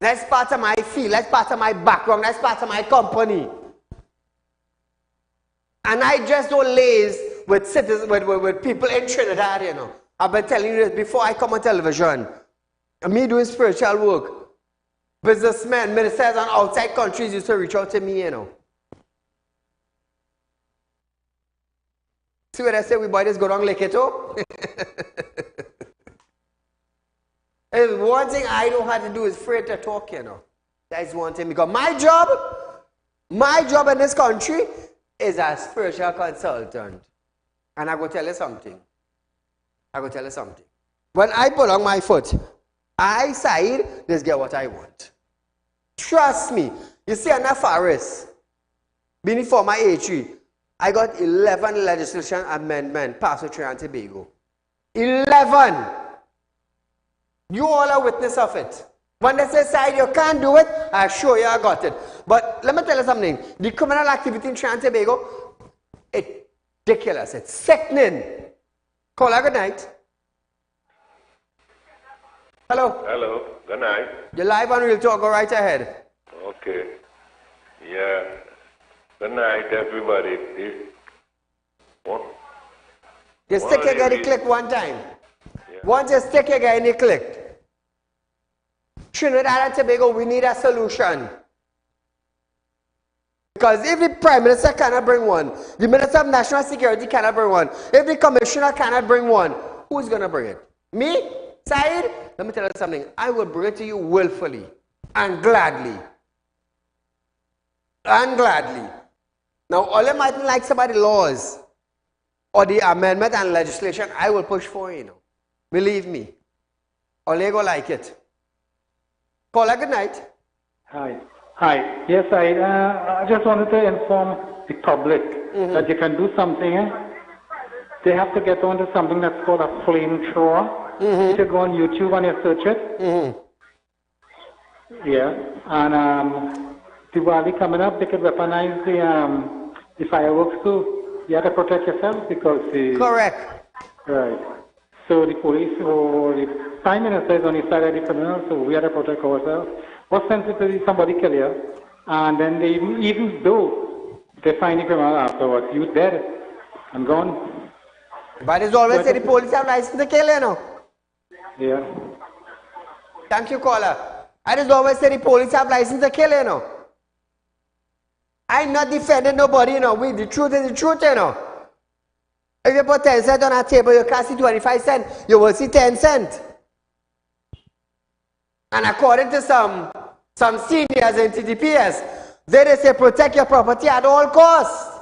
That's part of my field, that's part of my background, that's part of my company. And I just don't laze with citizens, with people in Trinidad, you know. I've been telling you this before I come on television. Me doing spiritual work. Businessmen, ministers on outside countries used to reach out to me, you know. See what I say, we boys go down like it, oh? And one thing I know how to do is afraid to talk, you know. That's one thing. Because my job in this country is a spiritual consultant. And I go tell you something. When I put on my foot, I Saieed, let's get what I want. Trust me. You see, in the forest, being for my A3, I got 11 legislation amendments passed with Trinidad and Tobago. 11! You all are witness of it. When they say, Saieed, you can't do it, I show you I got it. But let me tell you something. The criminal activity in Trinidad and Tobago, it's ridiculous. It's sickening. Call her good night. Hello. Hello. Good night. You're live on Real Talk. Go right ahead. Okay. Yeah. Good night, everybody. What? You stick your guy and click one time. Yeah. Once you stick your guy and you click. Trinidad and Tobago, we need a solution. Because if the Prime Minister cannot bring one, the Minister of National Security cannot bring one, if the Commissioner cannot bring one, who's going to bring it? Me? Saeed? Let me tell you something. I will bring it to you willfully and gladly. And gladly. Now, all you might like some of the laws or the amendment and legislation, I will push for you, Believe me. All you go like it. Paula, good night. Hi. Hi. Yes, I just wanted to inform the public that you can do something. They have to get onto something that's called a flamethrower. You should go on YouTube and you search it. Yeah. And Diwali coming up, they could weaponize the fireworks too. You have to protect yourself because Correct. Right. So the police or the Prime Minister is on the side of the criminal, so we have to protect ourselves. What sense if somebody kill you, and then they, even though they find the criminal afterwards, you dead and gone. But it's always say the police have license to kill, Yeah. Thank you, caller. I just always say the police have license to kill, I'm not defending nobody, The truth is the truth, If you put 10 cents on a table, you can't see 25 cents. You will see 10 cents. And according to some seniors in TDPS, they say protect your property at all costs.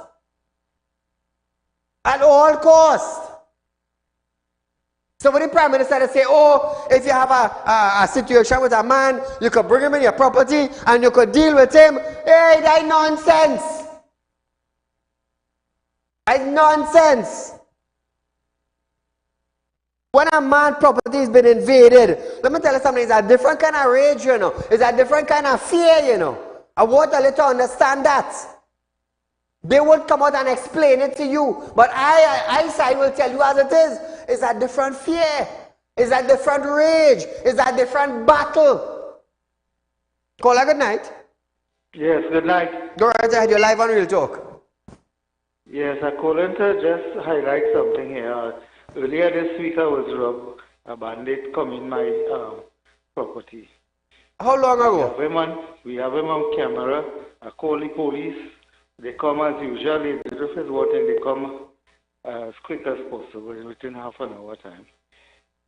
At all costs. So when the Prime Minister say, if you have a situation with a man, you could bring him in your property and you could deal with him. Hey, that's nonsense. That's nonsense. When a man's property has been invaded, let me tell you something, it's a different kind of rage, It's a different kind of fear, I want a little to understand that. They won't come out and explain it to you. But I will tell you as it is. It's a different fear. It's a different rage. It's a different battle. Caller, good night. Yes, good night. Go right ahead, you're live on Real Talk. Yes, I called in to just highlight something here. Earlier this week I was robbed. A bandit come in my property. How long ago? We have him on camera. I call the police. They come as usual. They do his work and they come as quick as possible within half an hour time.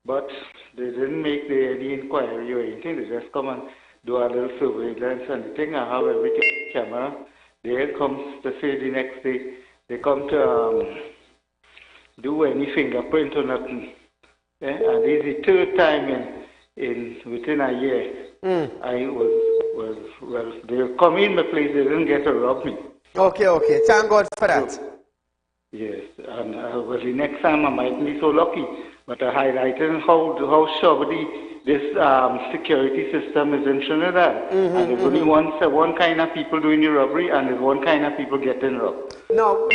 But they didn't make any inquiry or anything. They just come and do a little surveillance and the thing. I have everything on camera. There comes to say the next day they come to do any fingerprint or nothing. Yeah? And this is the third time within a year. I was they come in my place. They didn't get to rob me. Okay. Thank God for that. So, yes, and the next time I might be so lucky. But I highlighted how shoddy this security system is in Trinidad. And there's only one kind of people doing the robbery, and there's one kind of people getting robbed. No.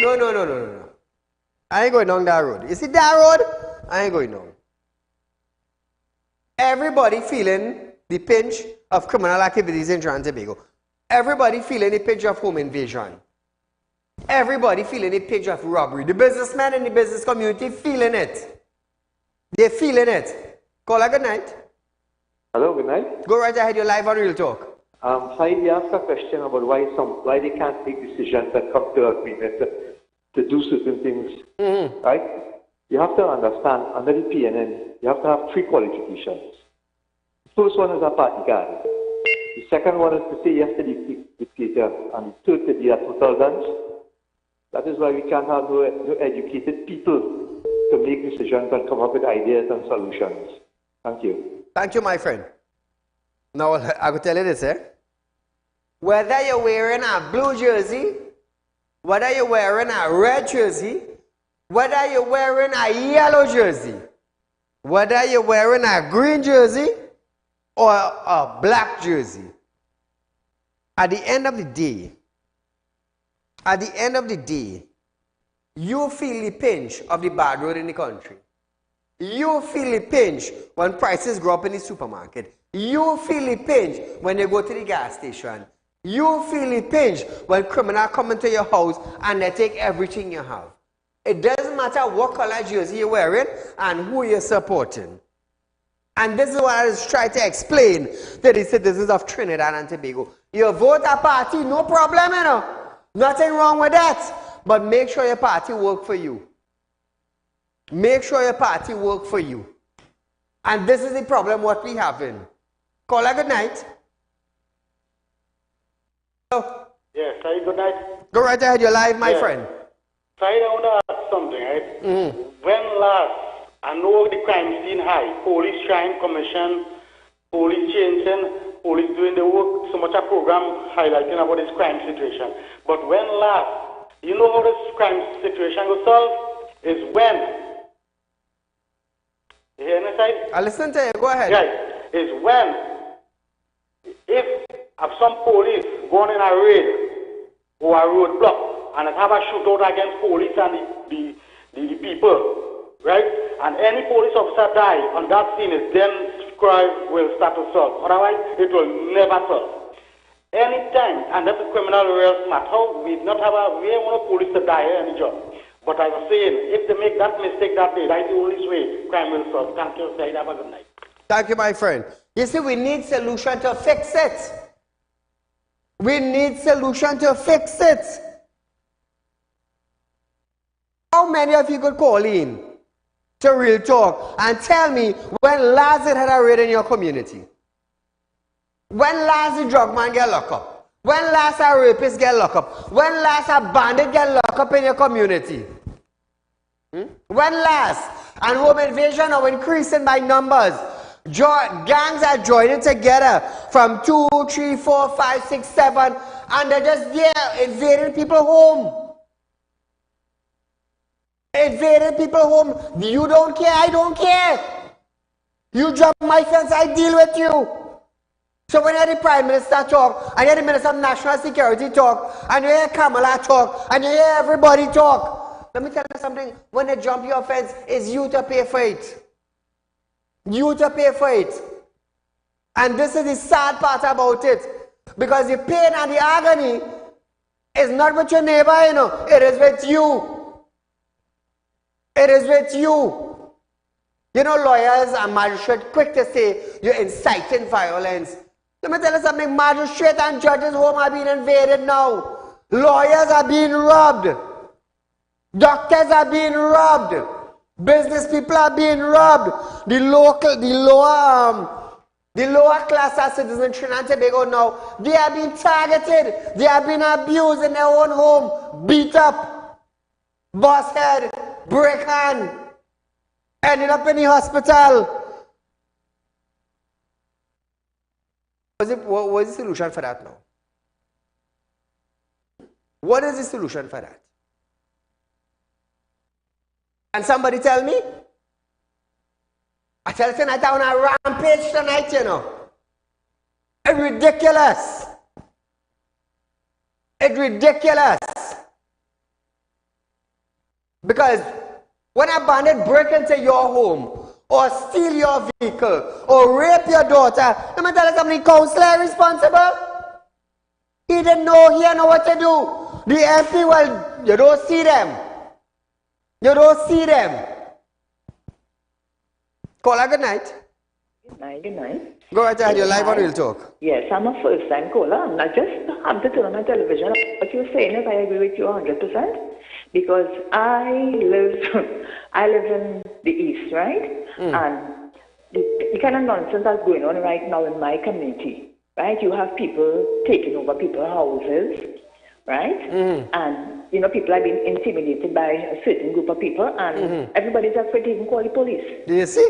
I ain't going down that road. You see that road? I ain't going down. Everybody feeling the pinch of criminal activities in Trinidad and Tobago. Everybody feeling the pinch of home invasion. Everybody feeling the pinch of robbery. The businessmen in the business community feeling it. They're feeling it. Caller, good night. Hello, good night. Go right ahead, you're live on Real Talk. Saeed, you asked a question about why they can't take decisions and come to agreement to do certain things. Right? You have to understand, under the PNN, you have to have 3 qualifications. The first one is a party card. The second one is to say yes to the dictator, and the third to be a total guns. That is why we can't have no educated people to make decisions and come up with ideas and solutions. Thank you. Thank you, my friend. Now, I will tell you this, Whether you're wearing a blue jersey, whether you're wearing a red jersey, whether you're wearing a yellow jersey, whether you're wearing a green jersey or a black jersey, at the end of the day, you feel the pinch of the bad road in the country. You feel the pinch when prices go up in the supermarket. You feel the pinch when you go to the gas station. You feel the pinch when criminals come into your house and they take everything you have. It doesn't matter what color jersey you're wearing and who you're supporting. And this is what I was trying to explain to the citizens of Trinidad and Tobago. You vote a party, no problem, you know. Nothing wrong with that. But make sure your party work for you. Make sure your party work for you. And this is the problem what we have in. Caller, good night. Hello? Yes, Saeed, good night. Go right ahead, you're live, my friend. Saeed, I want to ask something, right? When last, I know the crime scene high, police crime commission, police changing, police doing the work, so much a program highlighting about this crime situation. But when last, you know how this crime situation will solve? Is when. You hear me, Saeed? I listen to you, go ahead. Right. Is when, if some police go on in a raid or a roadblock and have a shootout against police and the people, right? And any police officer die on that scene, is then crime will start to solve. Otherwise, it will never solve. Anytime, and that's a criminal real smart. How we don't want a police to die here any job. But I was saying, if they make that mistake that day, that's the only way crime will solve. Thank you, Saeed. Have a good night. Thank you, my friend. You see, we need solution to fix it. We need solution to fix it. How many of you could call in to Real Talk and tell me when last it had a raid in your community? When last the drug man get locked up? When last a rapist get locked up? When last a bandit get locked up in your community? When last? And home invasion are increasing by numbers. Gangs are joining together from 2, 3, 4, 5, 6, 7, and they're just there invading people's home. Invading people's home. You don't care, I don't care. You jump my fence, I deal with you. So when you hear the Prime Minister talk, and you hear the Minister of National Security talk, and you hear Kamala talk, and you hear everybody talk, let me tell you something. When they jump your fence, it's you to pay for it. You to pay for it. And this is the sad part about it. Because the pain and the agony is not with your neighbor, you know. It is with you. It is with you. You know, lawyers and magistrates quick to say you're inciting violence. Let me tell you something. Magistrates and judges' homes are being invaded now. Lawyers are being robbed. Doctors are being robbed. Business people are being robbed. The lower class of citizens in Trinidad and Tobago now, they are being targeted. They are being abused in their own home, beat up, boss head, break hand, ended up in the hospital. What was the solution for that now? What is the solution for that? And somebody tell me? I tell you tonight, I'm on a rampage tonight, you know. It's ridiculous. It's ridiculous. Because when a bandit break into your home, or steal your vehicle, or rape your daughter, let me tell you something, the counselor is responsible. He didn't know, he didn't know what to do. The MP, well, you don't see them. You don't see them. Caller, good night. Good night, good night. Go right ahead, you're live on Real Talk. Yes, I'm a first-time caller. I just have to turn on my television. What you're saying is I agree with you 100%. Because I live in the East, right? And the kind of nonsense that's going on right now in my community, right? You have people taking over people's houses, right? And, you know, people are being intimidated by a certain group of people, and everybody's afraid to even call the police. Do you see?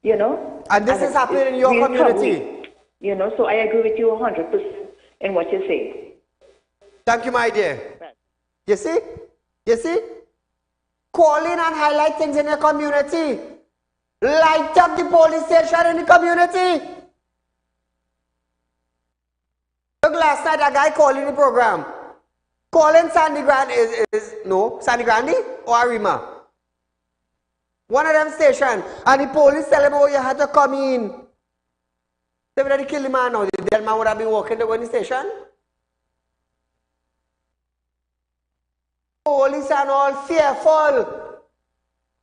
You know? And this is happening in your community. You know, so I agree with you 100% in what you say. Thank you, my dear. Right. You see? You see? Call in and highlight things in your community. Light up the police station in the community. Look, last night a guy called in the program. Calling Sandy Grande Sandy Grande or Arima. One of them stations. And the police tell him, oh, you had to come in. They would have killed the man now. The dead man would have been walking to go in the station. police and all fearful.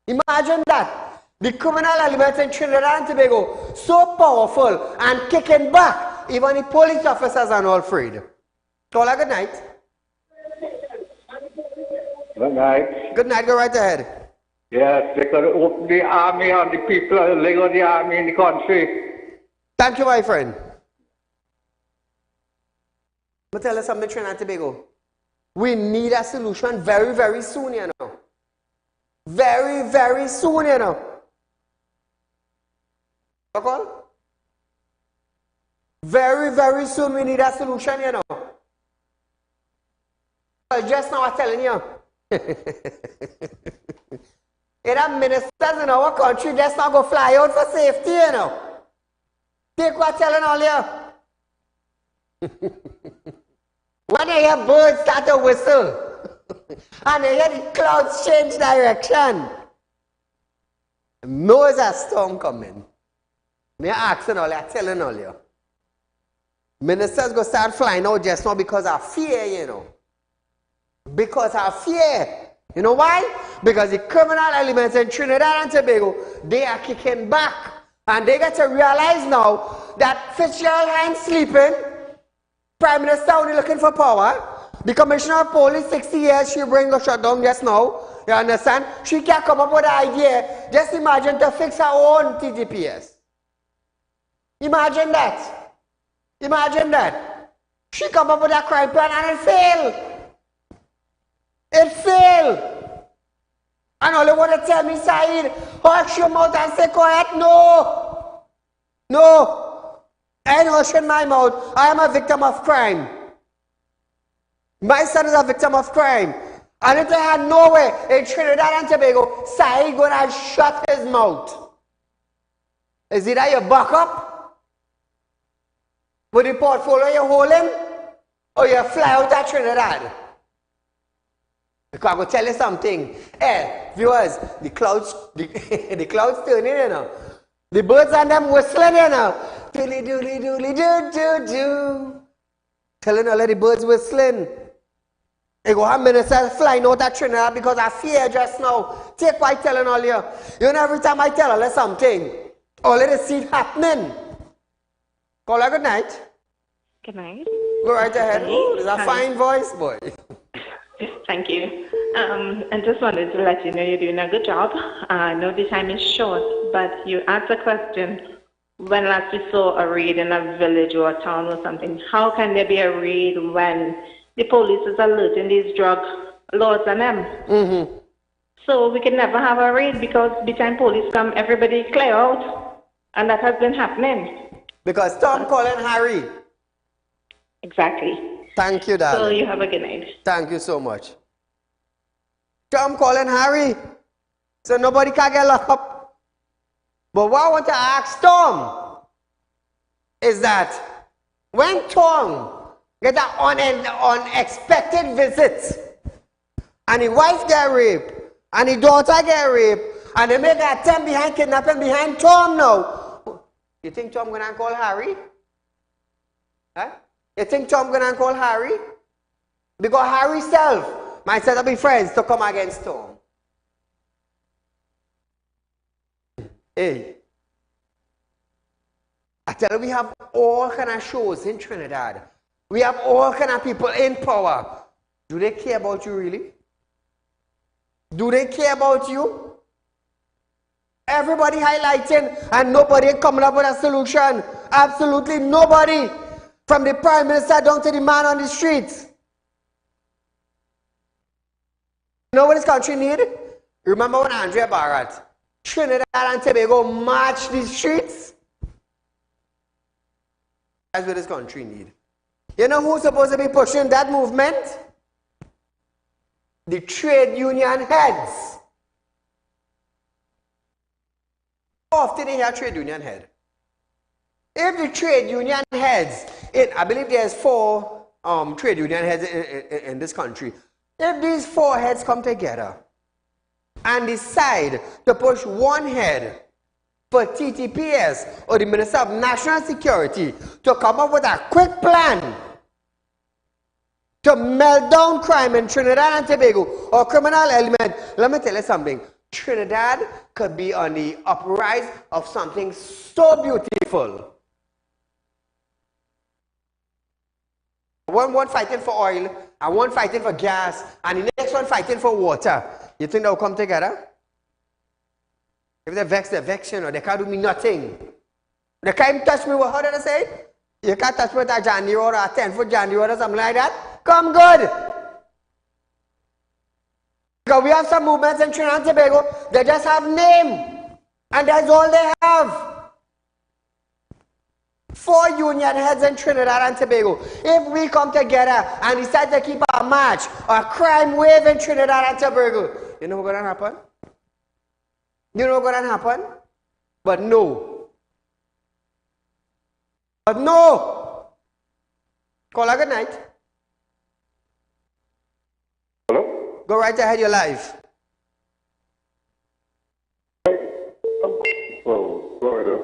Imagine that. The criminal elements in Trinidad and Tobago so powerful and kicking back. Even the police officers are all afraid. Caller, good night. Good night. Good night, go right ahead. Yes, they could open the army and the people are laying on the army in the country. Thank you, my friend. I'm going to tell you something, Trinidad and Tobago. We need a solution very, very soon, you know. Very, very soon, you know. Call? Very, very soon we need a solution, you know. Just now I'm telling you. There are ministers in our country just now go fly out for safety, you know. Take what I'm telling all you. When I hear birds start to whistle, and I hear the clouds change direction, know there's a storm coming. Me asking all you, I'm telling all you. Ministers go start flying out just now because of fear, you know. Because of fear. You know why? Because the criminal elements in Trinidad and Tobago, they are kicking back. And they get to realize now that Fitzgerald Hines sleeping, Prime Minister only looking for power. The Commissioner of Police, 60 years, she bring a shutdown just now. You understand? She can't come up with an idea. Just imagine to fix her own TGPS. Imagine that. Imagine that. She come up with a crime plan and it failed. It failed. And all you want to tell me, Saeed, hush your mouth and say quiet? No. No. I ain't hushing my mouth. I am a victim of crime. My son is a victim of crime. And if I had no way in Trinidad and Tobago, Saeed gonna shut his mouth. Is it that you back up with the portfolio you're holding, or you fly out at Trinidad? Because I'm going to tell you something. Hey, viewers, the clouds turning, you know. The birds and them whistling, you know. Doodly doodly doodly doo doo doo. Telling all of the birds whistling. They go have ministers flying out at Trinidad because I fear just now. Take what I'm telling all you. You know, every time I tell all you something, all of the see it happening. Call her good night. Good night. Go right ahead. Oh, there's a fine voice, boy. Thank you. I just wanted to let you know you're doing a good job. I know the time is short, but you asked a question. When last we saw a raid in a village or a town or something, how can there be a raid when the police is alerting these drug lords on them? Mm-hmm. So we can never have a raid because by the time police come, everybody clear out. And that has been happening. Because Tom calling Harry. Exactly. Thank you, darling. So you have a good night. Thank you so much. Tom calling Harry. So nobody can get locked up. But what I want to ask Tom is that when Tom get an unexpected visit and his wife get raped and his daughter get raped and they make an attempt behind kidnapping behind Tom now, you think Tom gonna call Harry? Huh? You think Tom gonna call Harry? Because Harry self might set up his friends to come against Tom. Hey, I tell you, we have all kind of shows in Trinidad. We have all kind of people in power. Do they care about you really? Do they care about you? Everybody highlighting and nobody coming up with a solution. Absolutely nobody. From the Prime Minister down to the man on the streets. You know what this country need? Remember when Andrea Barrett, Trinidad and Tobago marched the streets? That's what this country need. You know who's supposed to be pushing that movement? The trade union heads. How often they hear trade union head? If the trade union heads, I believe there's 4 trade union heads in this country. If these 4 heads come together and decide to push one head for TTPS or the Minister of National Security to come up with a quick plan to melt down crime in Trinidad and Tobago or criminal element. Let me tell you something. Trinidad could be on the uprise of something so beautiful. One fighting for oil, and one fighting for gas, and the next one fighting for water. You think they'll come together? If they vex, you know, they can't do me nothing. They can't touch me, how did I say it? You can't touch me with a January or a 10th of January or something like that. Come good. Because we have some movements in Trinidad and Tobago, they just have name. And that's all they have. 4 union heads in Trinidad and Tobago. If we come together and decide to keep a march, a crime wave in Trinidad and Tobago, you know what's going to happen? You know what's going to happen? But no. But no. Call her good night. Hello? Go right ahead, you're live. Oh, Florida.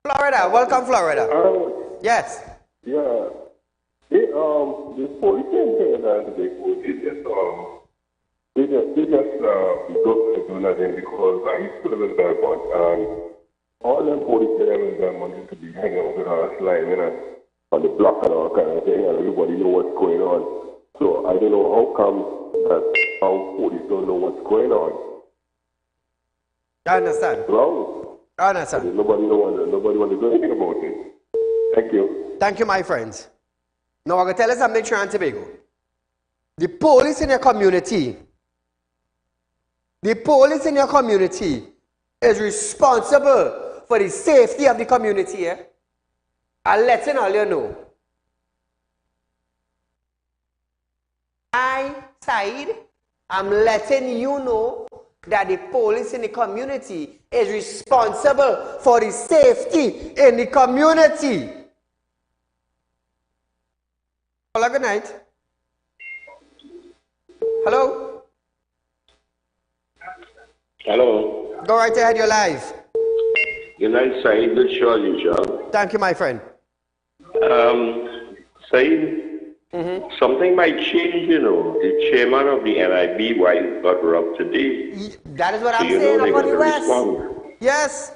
Florida, welcome Florida. Yes. Yeah. The police in Trinidad and Tobago, they just don't do nothing because I used to live in Belmont and all them police there in Belmont used to be hanging out with us, lying on the block and all kind of thing, and everybody know what's going on. So I don't know how come that our police don't know what's going on. I understand. Wrong. I understand. Nobody want to do anything about it. Thank you. Thank you, my friends. Now I'm going to tell you something, Trinidad and Tobago. The police in your community, is responsible for the safety of the community. I'm letting all you know. Saieed, I'm letting you know that the police in the community is responsible for the safety in the community. Hello, good night. Hello? Hello. Go right ahead, you're live. Good night, Saeed. Good show, usual. Thank you, my friend. Saeed, something might change, you know. The chairman of the NIB wife got robbed today. That is what so I'm saying about the West. Respond. Yes.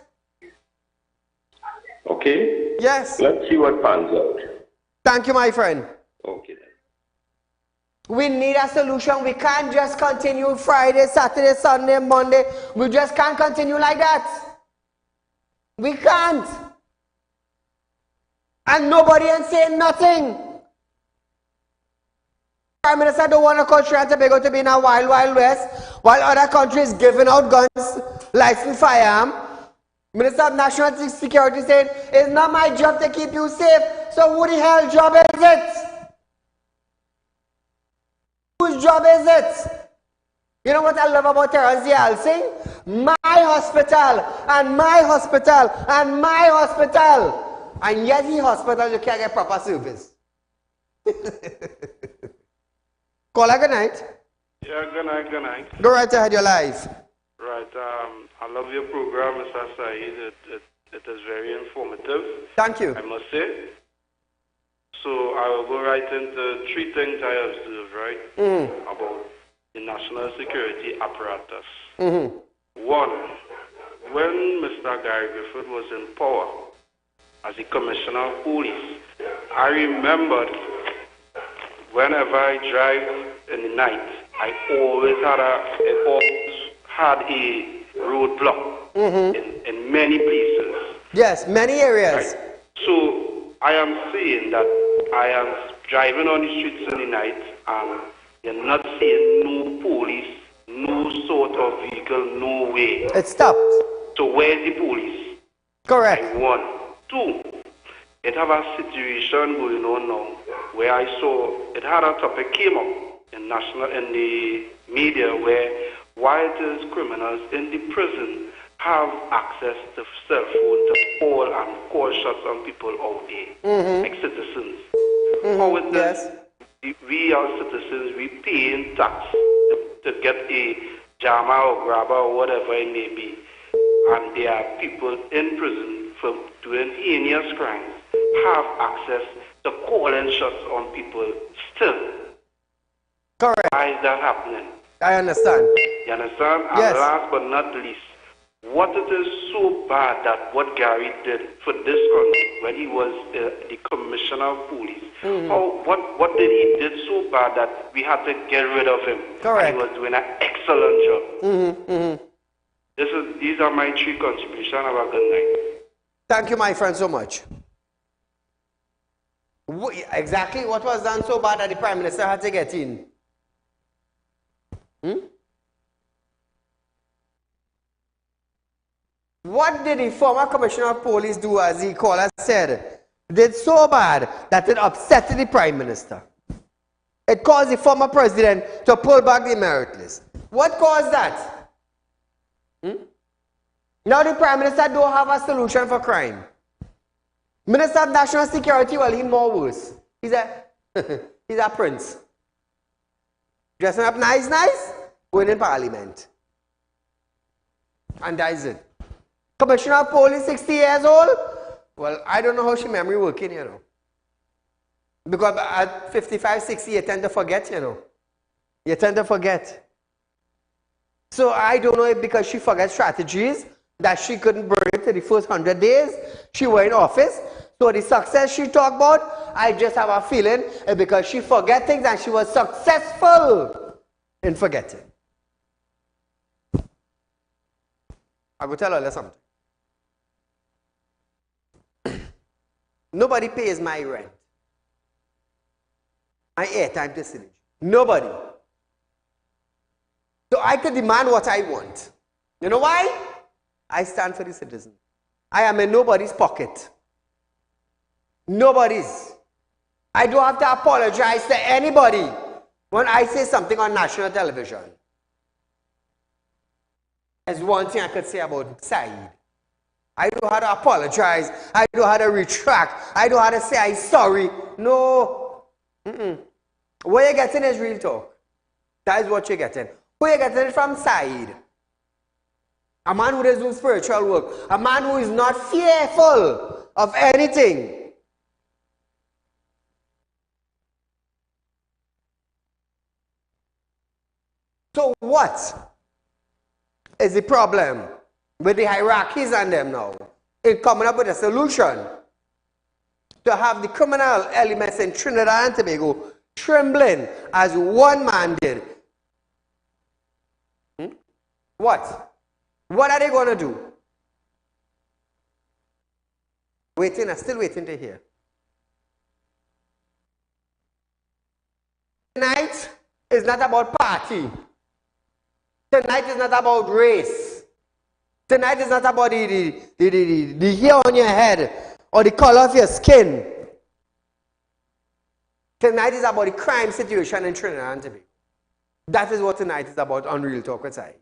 Okay? Yes. Let's see what pans out. Thank you, my friend. Okay. We need a solution. We can't just continue Friday, Saturday, Sunday, Monday. We just can't continue like that. We can't. And nobody is saying nothing. Prime Minister don't want a country and Tobago to be in a wild, wild west, while other countries giving out guns, licensed firearm. Minister of National Security said, it's not my job to keep you safe. So who the hell job is it? Whose job is it? You know what I love about Terrence Yalsing? My hospital, and my hospital, and my hospital. And yet in hospital you can't get proper service. Call her good night. Yeah, good night. Go right ahead, you're live. Right, I love your program, Mr. Saeed. It is very informative. Thank you. I must say. So I will go right into 3 things I observed, right, about the national security apparatus. 1, when Mr. Gary Griffith was in power as the Commissioner of Police, I remembered whenever I drive in the night, I always had a roadblock in many places. Yes, many areas. Right. So I am saying that I am driving on the streets in the night and you're not seeing no police, no sort of vehicle, no way. It stopped. So where's the police? Correct. 1. 2, it have a situation going on now where I saw it had a topic came up in the media where while criminals in the prison have access to cell phone to call shots on people out there, like citizens. How is this? We are citizens, we paying tax to get a jammer or grabber or whatever it may be. And there are people in prison for doing heinous crimes have access to call in shots on people still. Correct. Why is that happening? I understand. You understand? Yes. And last but not least, what it is so bad that what Gary did for this country when he was the commissioner of police? What did he did so bad that we had to get rid of him? Correct. And he was doing an excellent job. These are my 3 contributions. Have a good night. Thank you, my friend, so much. Exactly what was done so bad that the Prime Minister had to get in? What did the former Commissioner of Police do, as he called us said? Did so bad that it upset the Prime Minister. It caused the former President to pull back the merit list. What caused that? Now the Prime Minister don't have a solution for crime. Minister of National Security, well, he's more worse. He's a prince. Dressing up nice, going in Parliament. And that is it. Commissioner of Police, 60 years old. Well, I don't know how she memory working, you know. Because at 55, 60, you tend to forget, you know. You tend to forget. So I don't know if because she forgot strategies that she couldn't bring it to the first 100 days she was in office. So the success she talked about, I just have a feeling because she forget things and she was successful in forgetting. I will tell her something. Nobody pays my rent, my airtime to Synergy. Nobody. So I could demand what I want. You know why? I stand for the citizen. I am in nobody's pocket. Nobody's. I don't have to apologize to anybody when I say something on national television. There's one thing I could say about Saeed. I know how to apologize. I know how to retract. I know how to say I'm sorry. No. What you're getting is real talk. That is what you're getting. Who you're getting it from? Saeed. A man who does do spiritual work. A man who is not fearful of anything. So what is the problem with the hierarchies and them now in coming up with a solution to have the criminal elements in Trinidad and Tobago trembling as one man did? What? What are they going to do? Waiting, I'm still waiting to hear. Tonight is not about party. Tonight is not about race. Tonight is not about the hair on your head or the color of your skin. Tonight is about the crime situation in Trinidad and Tobago. That is what tonight is about on Real Talk with Saeed.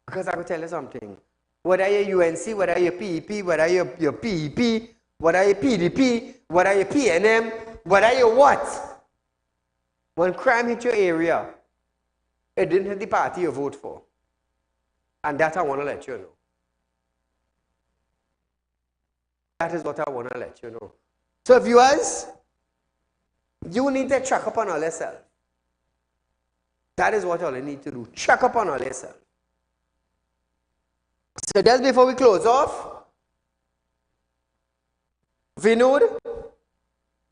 Because I will tell you something. Whether you're UNC, whether you're PEP, whether you're PEP, whether you're PDP, whether you're PNM, whether you're what? When crime hit your area, it didn't hit the party you vote for. And that I want to let you know. That is what I want to let you know. So viewers, you need to check up on all yourself. That is what all you need to do. Check up on all yourself. So just before we close off, Vinod,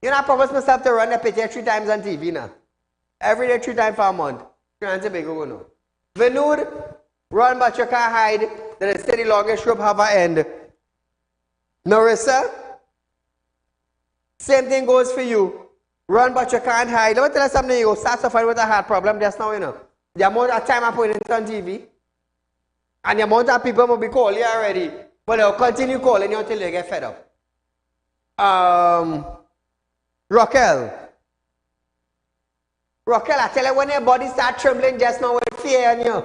you know I promised myself to run the picture 3 times on TV now. Every day 3 times for a month. Trinidad and Tobago no. Vinod, run but you can't hide. They say the longest rope have an end. Marissa, same thing goes for you. Run but you can't hide. Let me tell you something, you start suffering with a heart problem just now, you know. The amount of time I put it on TV, and the amount of people will be calling you already, but they'll continue calling you until they get fed up. Raquel, I tell you, when your body starts trembling just now with fear on you.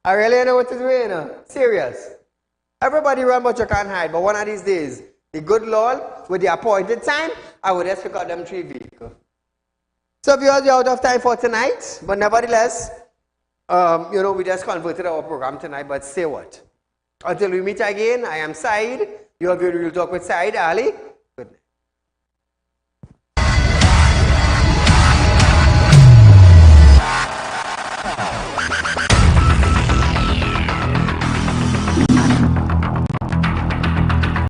I really don't know what to do, you know. Serious. Everybody run but you can't hide, but one of these days, the good Lord, with the appointed time, I would just pick out them 3 vehicles. So viewers, you're out of time for tonight, but nevertheless, you know, we just converted our program tonight, but say what? Until we meet again, I am Saeed, You're viewing Real Talk with Saieed Ali.